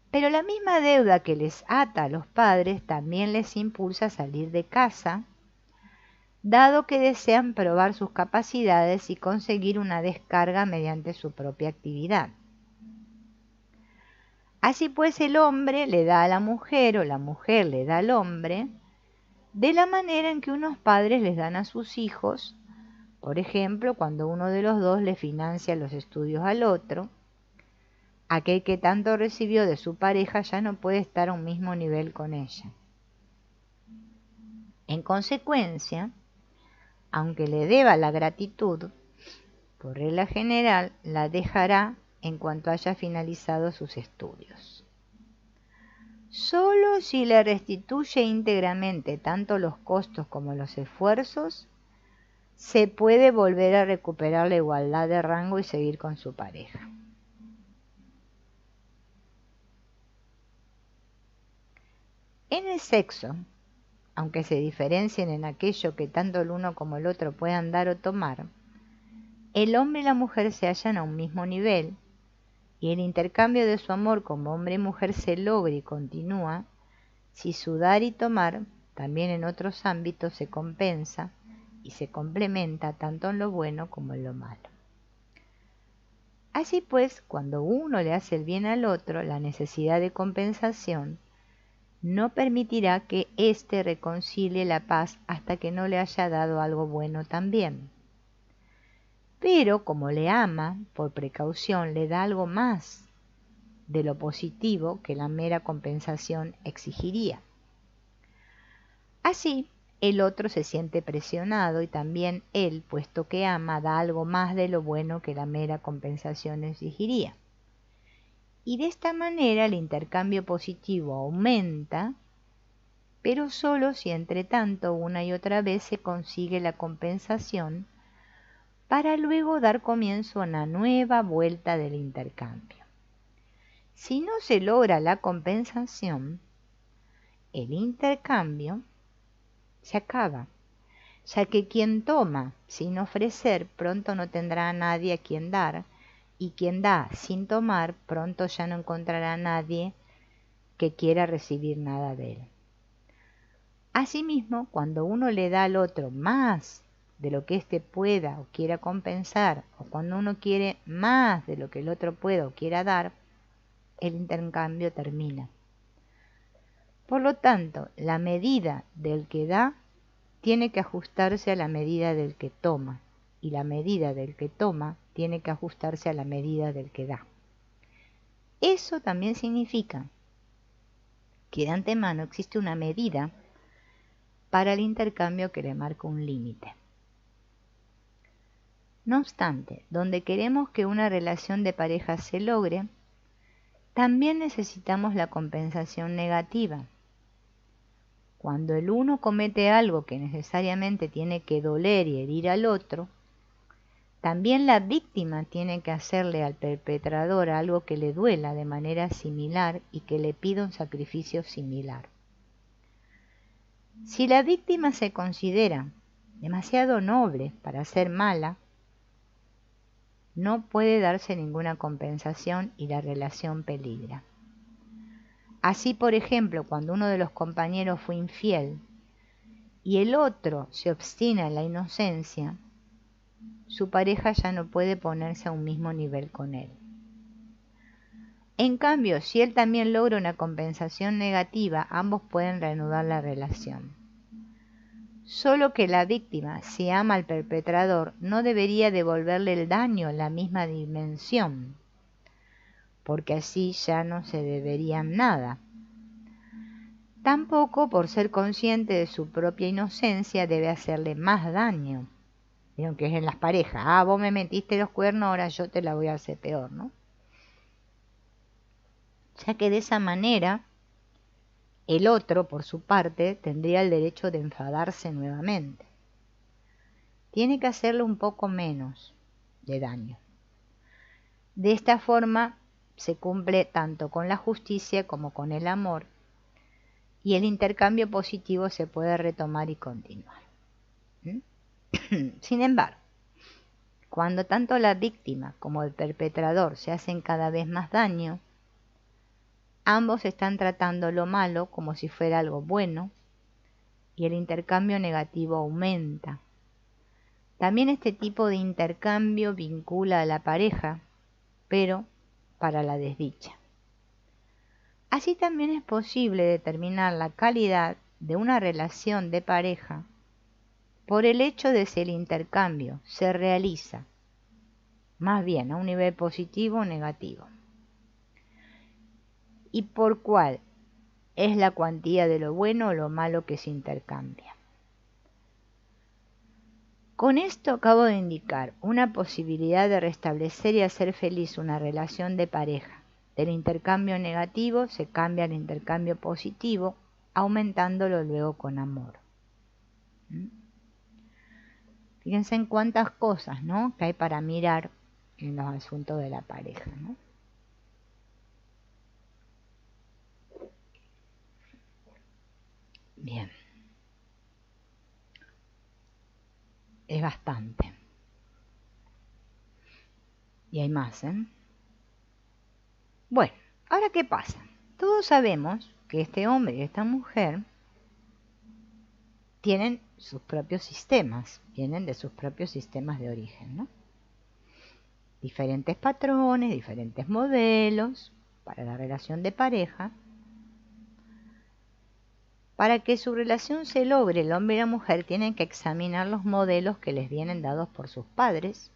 Speaker 1: Pero la misma deuda que les ata a los padres también les impulsa a salir de casa, dado que desean probar sus capacidades y conseguir una descarga mediante su propia actividad. Así pues, el hombre le da a la mujer o la mujer le da al hombre, de la manera en que unos padres les dan a sus hijos, por ejemplo, cuando uno de los dos le financia los estudios al otro. Aquel que tanto recibió de su pareja ya no puede estar a un mismo nivel con ella. En consecuencia, aunque le deba la gratitud, por regla general la dejará en cuanto haya finalizado sus estudios. Solo si le restituye íntegramente tanto los costos como los esfuerzos, se puede volver a recuperar la igualdad de rango y seguir con su pareja. En el sexo, aunque se diferencien en aquello que tanto el uno como el otro puedan dar o tomar, el hombre y la mujer se hallan a un mismo nivel y el intercambio de su amor como hombre y mujer se logra y continúa si su dar y tomar también en otros ámbitos se compensa y se complementa tanto en lo bueno como en lo malo. Así pues, cuando uno le hace el bien al otro, la necesidad de compensación no permitirá que éste reconcilie la paz hasta que no le haya dado algo bueno también. Pero como le ama, por precaución le da algo más de lo positivo que la mera compensación exigiría. Así, el otro se siente presionado y también él, puesto que ama, da algo más de lo bueno que la mera compensación exigiría. Y de esta manera el intercambio positivo aumenta, pero solo si entre tanto una y otra vez se consigue la compensación para luego dar comienzo a una nueva vuelta del intercambio. Si no se logra la compensación, el intercambio se acaba, ya que quien toma sin ofrecer pronto no tendrá a nadie a quien dar, y quien da sin tomar pronto ya no encontrará a nadie que quiera recibir nada de él. Asimismo, cuando uno le da al otro más de lo que éste pueda o quiera compensar, o cuando uno quiere más de lo que el otro pueda o quiera dar, el intercambio termina. Por lo tanto, la medida del que da tiene que ajustarse a la medida del que toma, y la medida del que toma tiene que ajustarse a la medida del que da. Eso también significa que de antemano existe una medida para el intercambio que le marca un límite. No obstante, donde queremos que una relación de pareja se logre, también necesitamos la compensación negativa. Cuando el uno comete algo que necesariamente tiene que doler y herir al otro, también la víctima tiene que hacerle al perpetrador algo que le duela de manera similar y que le pida un sacrificio similar. Si la víctima se considera demasiado noble para ser mala, no puede darse ninguna compensación y la relación peligra. Así, por ejemplo, cuando uno de los compañeros fue infiel y el otro se obstina en la inocencia, su pareja ya no puede ponerse a un mismo nivel con él. En cambio, si él también logra una compensación negativa, ambos pueden reanudar la relación. Solo que la víctima, si ama al perpetrador, no debería devolverle el daño en la misma dimensión, porque así ya no se deberían nada. Tampoco, por ser consciente de su propia inocencia, debe hacerle más daño. Vieron que es en las parejas, vos me metiste los cuernos, ahora yo te la voy a hacer peor, ¿no? Ya que de esa manera, el otro, por su parte, tendría el derecho de enfadarse nuevamente. Tiene que hacerle un poco menos de daño. De esta forma, se cumple tanto con la justicia como con el amor, y el intercambio positivo se puede retomar y continuar. Sin embargo, cuando tanto la víctima como el perpetrador se hacen cada vez más daño, ambos están tratando lo malo como si fuera algo bueno y el intercambio negativo aumenta. También este tipo de intercambio vincula a la pareja, pero para la desdicha. Así también es posible determinar la calidad de una relación de pareja por el hecho de si el intercambio se realiza más bien a un nivel positivo o negativo, y por cuál es la cuantía de lo bueno o lo malo que se intercambia. Con esto acabo de indicar una posibilidad de restablecer y hacer feliz una relación de pareja. Del intercambio negativo se cambia al intercambio positivo, aumentándolo luego con amor. Fíjense en cuántas cosas, ¿no?, que hay para mirar en los asuntos de la pareja, ¿no? Bien. Es bastante. Y hay más, ¿eh? Bueno, ahora ¿qué pasa? Todos sabemos que este hombre y esta mujer tienen sus propios sistemas, vienen de sus propios sistemas de origen, ¿no? Diferentes patrones, diferentes modelos para la relación de pareja. Para que su relación se logre, el hombre y la mujer tienen que examinar los modelos que les vienen dados por sus padres,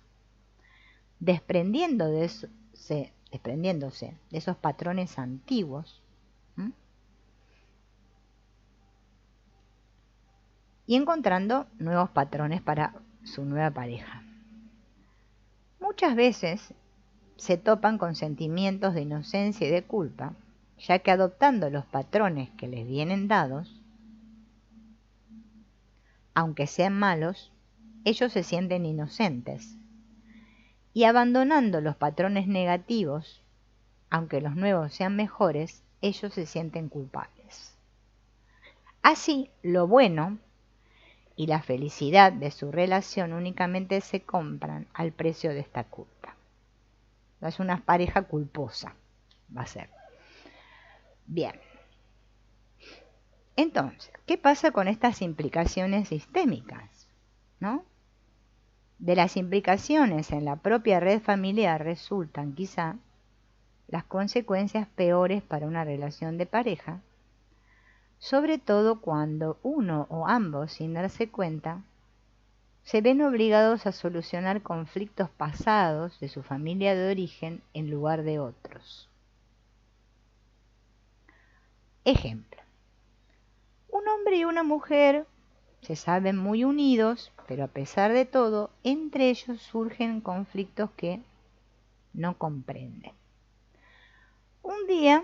Speaker 1: desprendiéndose de esos patrones antiguos, y encontrando nuevos patrones para su nueva pareja. Muchas veces se topan con sentimientos de inocencia y de culpa, ya que adoptando los patrones que les vienen dados, aunque sean malos, ellos se sienten inocentes, y abandonando los patrones negativos, aunque los nuevos sean mejores, ellos se sienten culpables. Así, lo bueno y la felicidad de su relación únicamente se compran al precio de esta culpa. Es una pareja culposa, va a ser. Bien. Entonces, ¿qué pasa con estas implicaciones sistémicas, ¿no? De las implicaciones en la propia red familiar resultan quizá las consecuencias peores para una relación de pareja, sobre todo cuando uno o ambos, sin darse cuenta, se ven obligados a solucionar conflictos pasados de su familia de origen en lugar de otros. Ejemplo: un hombre y una mujer Se saben muy unidos, pero a pesar de todo, entre ellos surgen conflictos que no comprenden. Un día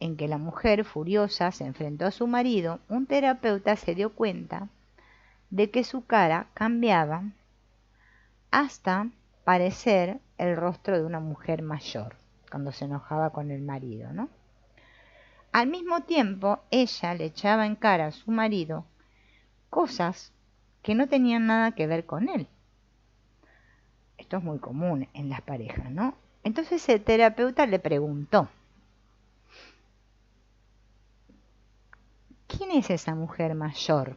Speaker 1: en que la mujer furiosa se enfrentó a su marido, un terapeuta se dio cuenta de que su cara cambiaba hasta parecer el rostro de una mujer mayor cuando se enojaba con el marido, ¿no? Al mismo tiempo, ella le echaba en cara a su marido cosas que no tenían nada que ver con él. Esto es muy común en las parejas, ¿no? Entonces el terapeuta le preguntó: ¿quién es esa mujer mayor?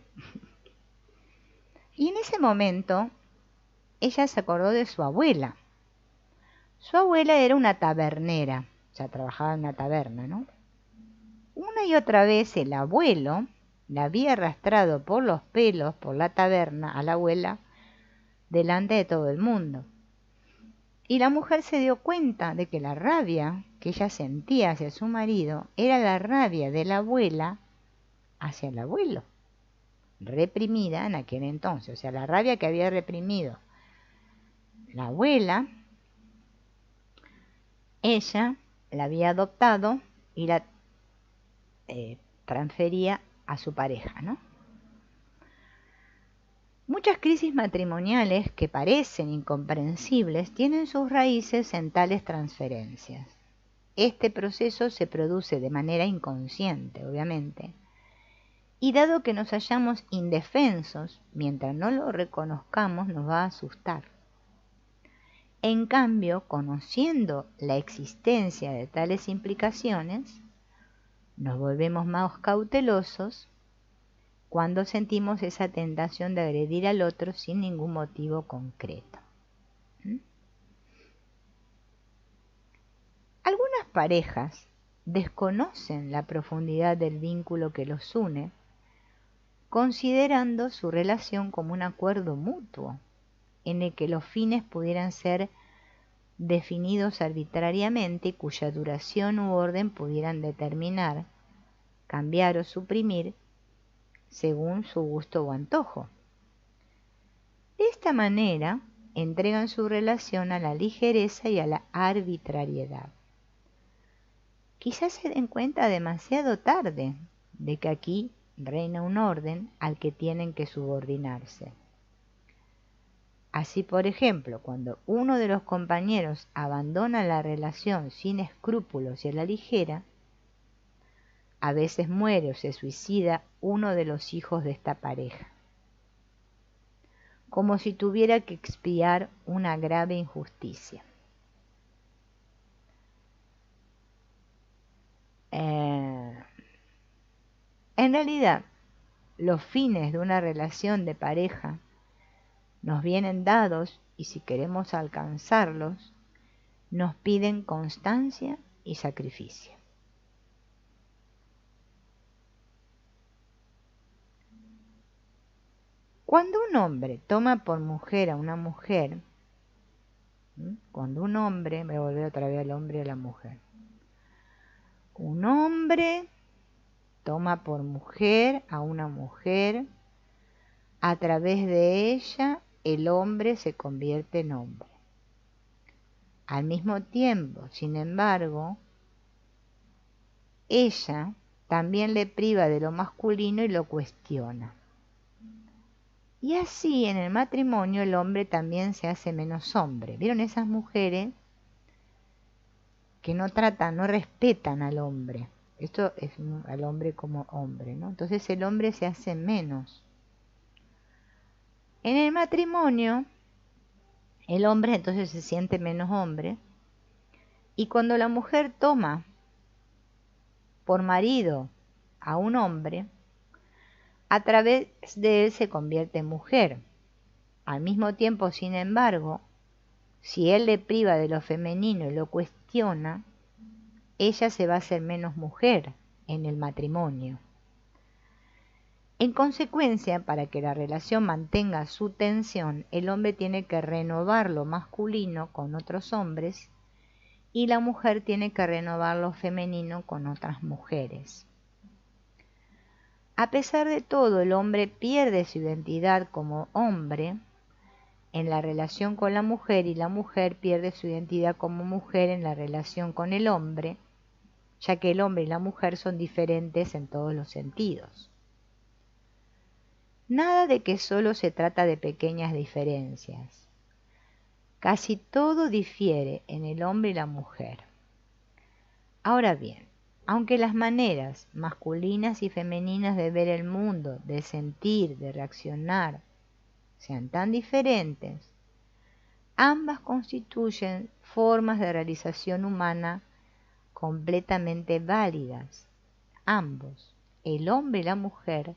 Speaker 1: Y en ese momento ella se acordó de su abuela. Su abuela era una tabernera, o sea, trabajaba en una taberna, ¿no? Una y otra vez el abuelo la había arrastrado por los pelos por la taberna a la abuela delante de todo el mundo. Y la mujer se dio cuenta de que la rabia que ella sentía hacia su marido era la rabia de la abuela hacia el abuelo, reprimida en aquel entonces. O sea, la rabia que había reprimido la abuela, ella la había adoptado y la transfería a su pareja, ¿no? Muchas crisis matrimoniales que parecen incomprensibles tienen sus raíces en tales transferencias. Este proceso se produce de manera inconsciente, obviamente, y dado que nos hallamos indefensos, mientras no lo reconozcamos nos va a asustar. En cambio, conociendo la existencia de tales implicaciones, nos volvemos más cautelosos cuando sentimos esa tentación de agredir al otro sin ningún motivo concreto. Algunas parejas desconocen la profundidad del vínculo que los une, considerando su relación como un acuerdo mutuo, en el que los fines pudieran ser definidos arbitrariamente y cuya duración u orden pudieran determinar, cambiar o suprimir según su gusto o antojo. De esta manera, entregan su relación a la ligereza y a la arbitrariedad. Quizás se den cuenta demasiado tarde de que aquí reina un orden al que tienen que subordinarse. Así, por ejemplo, cuando uno de los compañeros abandona la relación sin escrúpulos y a la ligera, a veces muere o se suicida uno de los hijos de esta pareja, como si tuviera que expiar una grave injusticia. En realidad, los fines de una relación de pareja nos vienen dados y si queremos alcanzarlos, nos piden constancia y sacrificio. Cuando un hombre toma por mujer a una mujer, cuando un hombre, me volví otra vez al hombre y a la mujer, un hombre toma por mujer a una mujer, a través de ella el hombre se convierte en hombre. Al mismo tiempo, sin embargo, ella también le priva de lo masculino y lo cuestiona. Y así en el matrimonio el hombre también se hace menos hombre. ¿Vieron esas mujeres que no tratan, no respetan al hombre? Esto es al hombre como hombre, ¿no? Entonces el hombre se hace menos. En el matrimonio, el hombre entonces se siente menos hombre. Y cuando la mujer toma por marido a un hombre, a través de él se convierte en mujer. Al mismo tiempo, sin embargo, si él le priva de lo femenino y lo cuestiona, ella se va a hacer menos mujer en el matrimonio. En consecuencia, para que la relación mantenga su tensión, el hombre tiene que renovar lo masculino con otros hombres y la mujer tiene que renovar lo femenino con otras mujeres. A pesar de todo, el hombre pierde su identidad como hombre en la relación con la mujer y la mujer pierde su identidad como mujer en la relación con el hombre, ya que el hombre y la mujer son diferentes en todos los sentidos. Nada de que solo se trata de pequeñas diferencias. Casi todo difiere en el hombre y la mujer. Ahora bien, aunque las maneras masculinas y femeninas de ver el mundo, de sentir, de reaccionar, sean tan diferentes, ambas constituyen formas de realización humana completamente válidas. Ambos, el hombre y la mujer,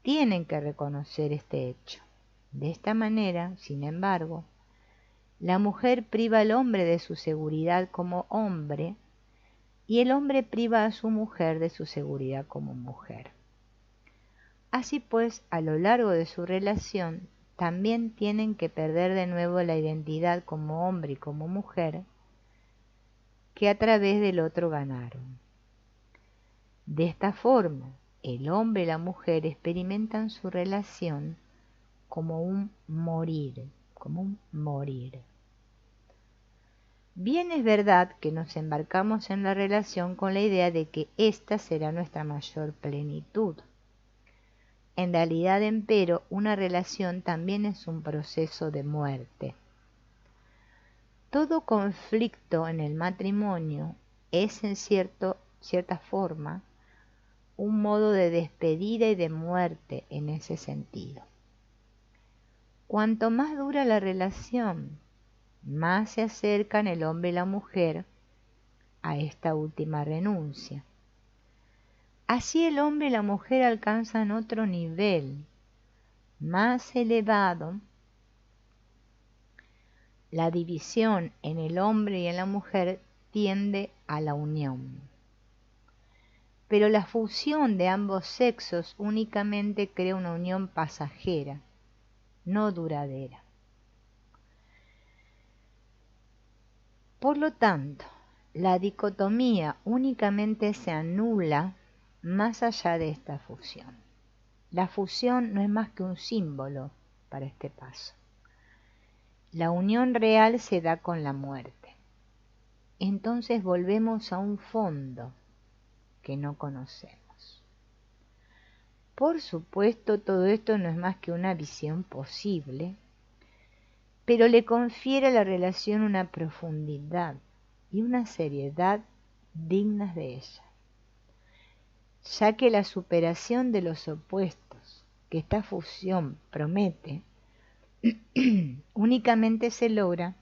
Speaker 1: tienen que reconocer este hecho. De esta manera, sin embargo, la mujer priva al hombre de su seguridad como hombre y el hombre priva a su mujer de su seguridad como mujer. Así pues, a lo largo de su relación, también tienen que perder de nuevo la identidad como hombre y como mujer que a través del otro ganaron. De esta forma, el hombre y la mujer experimentan su relación como un morir, Bien es verdad que nos embarcamos en la relación con la idea de que ésta será nuestra mayor plenitud. En realidad, empero, una relación también es un proceso de muerte. Todo conflicto en el matrimonio es en cierta forma un modo de despedida y de muerte en ese sentido. Cuanto más dura la relación, más se acercan el hombre y la mujer a esta última renuncia. Así el hombre y la mujer alcanzan otro nivel más elevado. La división en el hombre y en la mujer tiende a la unión. Pero la fusión de ambos sexos únicamente crea una unión pasajera, no duradera. Por lo tanto, la dicotomía únicamente se anula más allá de esta fusión. La fusión no es más que un símbolo para este paso. La unión real se da con la muerte. Entonces volvemos a un fondo que no conocemos. Por supuesto, todo esto no es más que una visión posible, pero le confiere a la relación una profundidad y una seriedad dignas de ella, ya que la superación de los opuestos que esta fusión promete únicamente se logra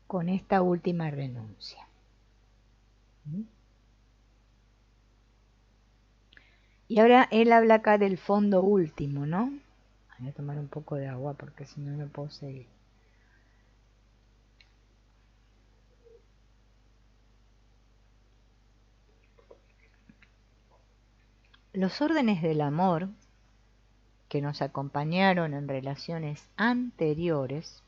Speaker 1: con esta última renuncia. Y ahora él habla acá del fondo último, ¿no? Voy a tomar un poco de agua porque si no puedo seguir. Los órdenes del amor que nos acompañaron en relaciones anteriores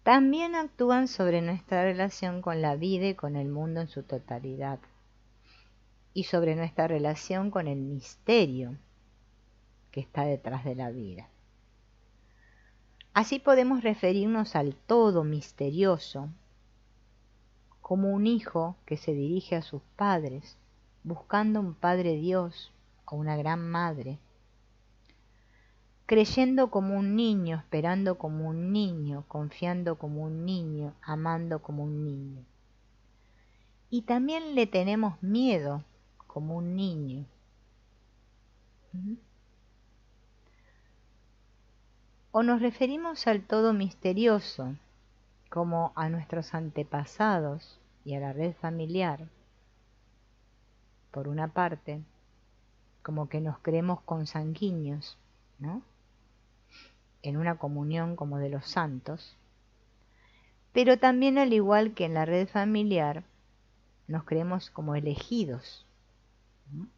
Speaker 1: también actúan sobre nuestra relación con la vida y con el mundo en su totalidad, y sobre nuestra relación con el misterio que está detrás de la vida. Así podemos referirnos al todo misterioso como un hijo que se dirige a sus padres buscando un Padre Dios o una gran madre, creyendo como un niño, esperando como un niño, confiando como un niño, amando como un niño. Y también le tenemos miedo como un niño. O nos referimos al todo misterioso como a nuestros antepasados y a la red familiar, por una parte, como que nos creemos consanguíneos, ¿no? En una comunión como de los santos, pero también al igual que en la red familiar, nos creemos como elegidos, ¿no?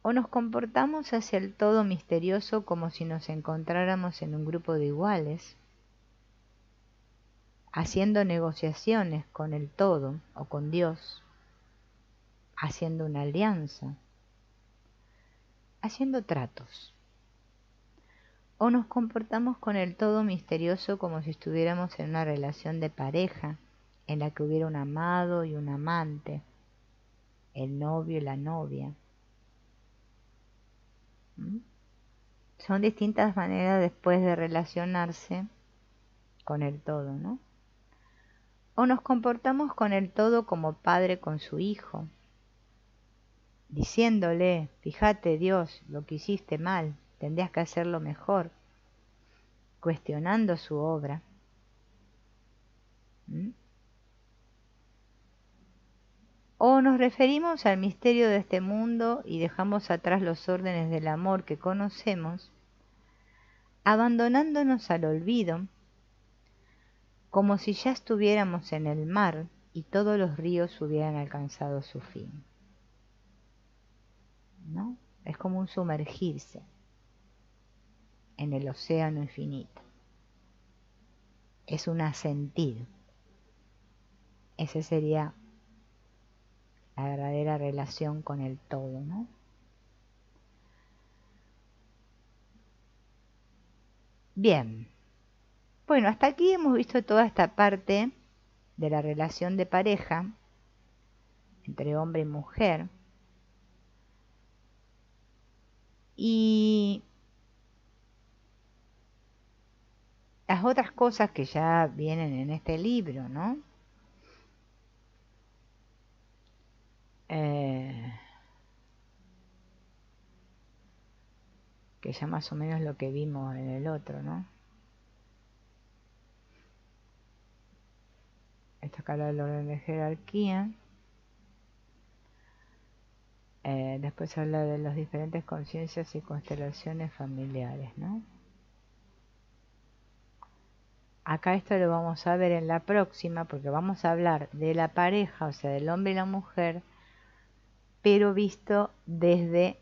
Speaker 1: O nos comportamos hacia el todo misterioso como si nos encontráramos en un grupo de iguales, haciendo negociaciones con el todo o con Dios, haciendo una alianza, haciendo tratos. O nos comportamos con el todo misterioso como si estuviéramos en una relación de pareja, en la que hubiera un amado y un amante, el novio y la novia. ¿Mm? Son distintas maneras después de relacionarse con el todo, ¿no? O nos comportamos con el todo como padre con su hijo, diciéndole, fíjate Dios, lo que hiciste mal, tendrías que hacerlo mejor, cuestionando su obra. ¿Mm? O nos referimos al misterio de este mundo y dejamos atrás los órdenes del amor que conocemos, abandonándonos al olvido, como si ya estuviéramos en el mar y todos los ríos hubieran alcanzado su fin, ¿no? Es como un sumergirse en el océano infinito. Es un asentir. Esa sería la verdadera relación con el todo, ¿no? Bien. Bueno, hasta aquí hemos visto toda esta parte de la relación de pareja entre hombre y mujer. Y las otras cosas que ya vienen en este libro, ¿no? Que ya más o menos lo que vimos en el otro, ¿no? Esto acá habla del orden de jerarquía. Después habla de las diferentes conciencias y constelaciones familiares, ¿no? Acá esto lo vamos a ver en la próxima, porque vamos a hablar de la pareja, o sea, del hombre y la mujer, pero visto desde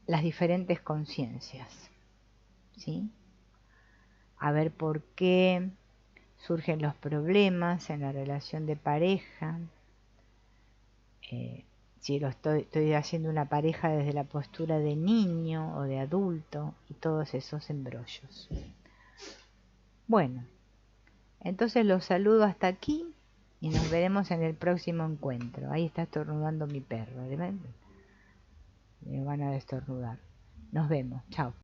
Speaker 1: las diferentes conciencias, ¿sí? A ver por qué surgen los problemas en la relación de pareja, si estoy haciendo una pareja desde la postura de niño o de adulto y todos esos embrollos. Bueno, entonces los saludo hasta aquí y nos veremos en el próximo encuentro. Ahí está estornudando mi perro, me van a destornudar. Nos vemos, chao.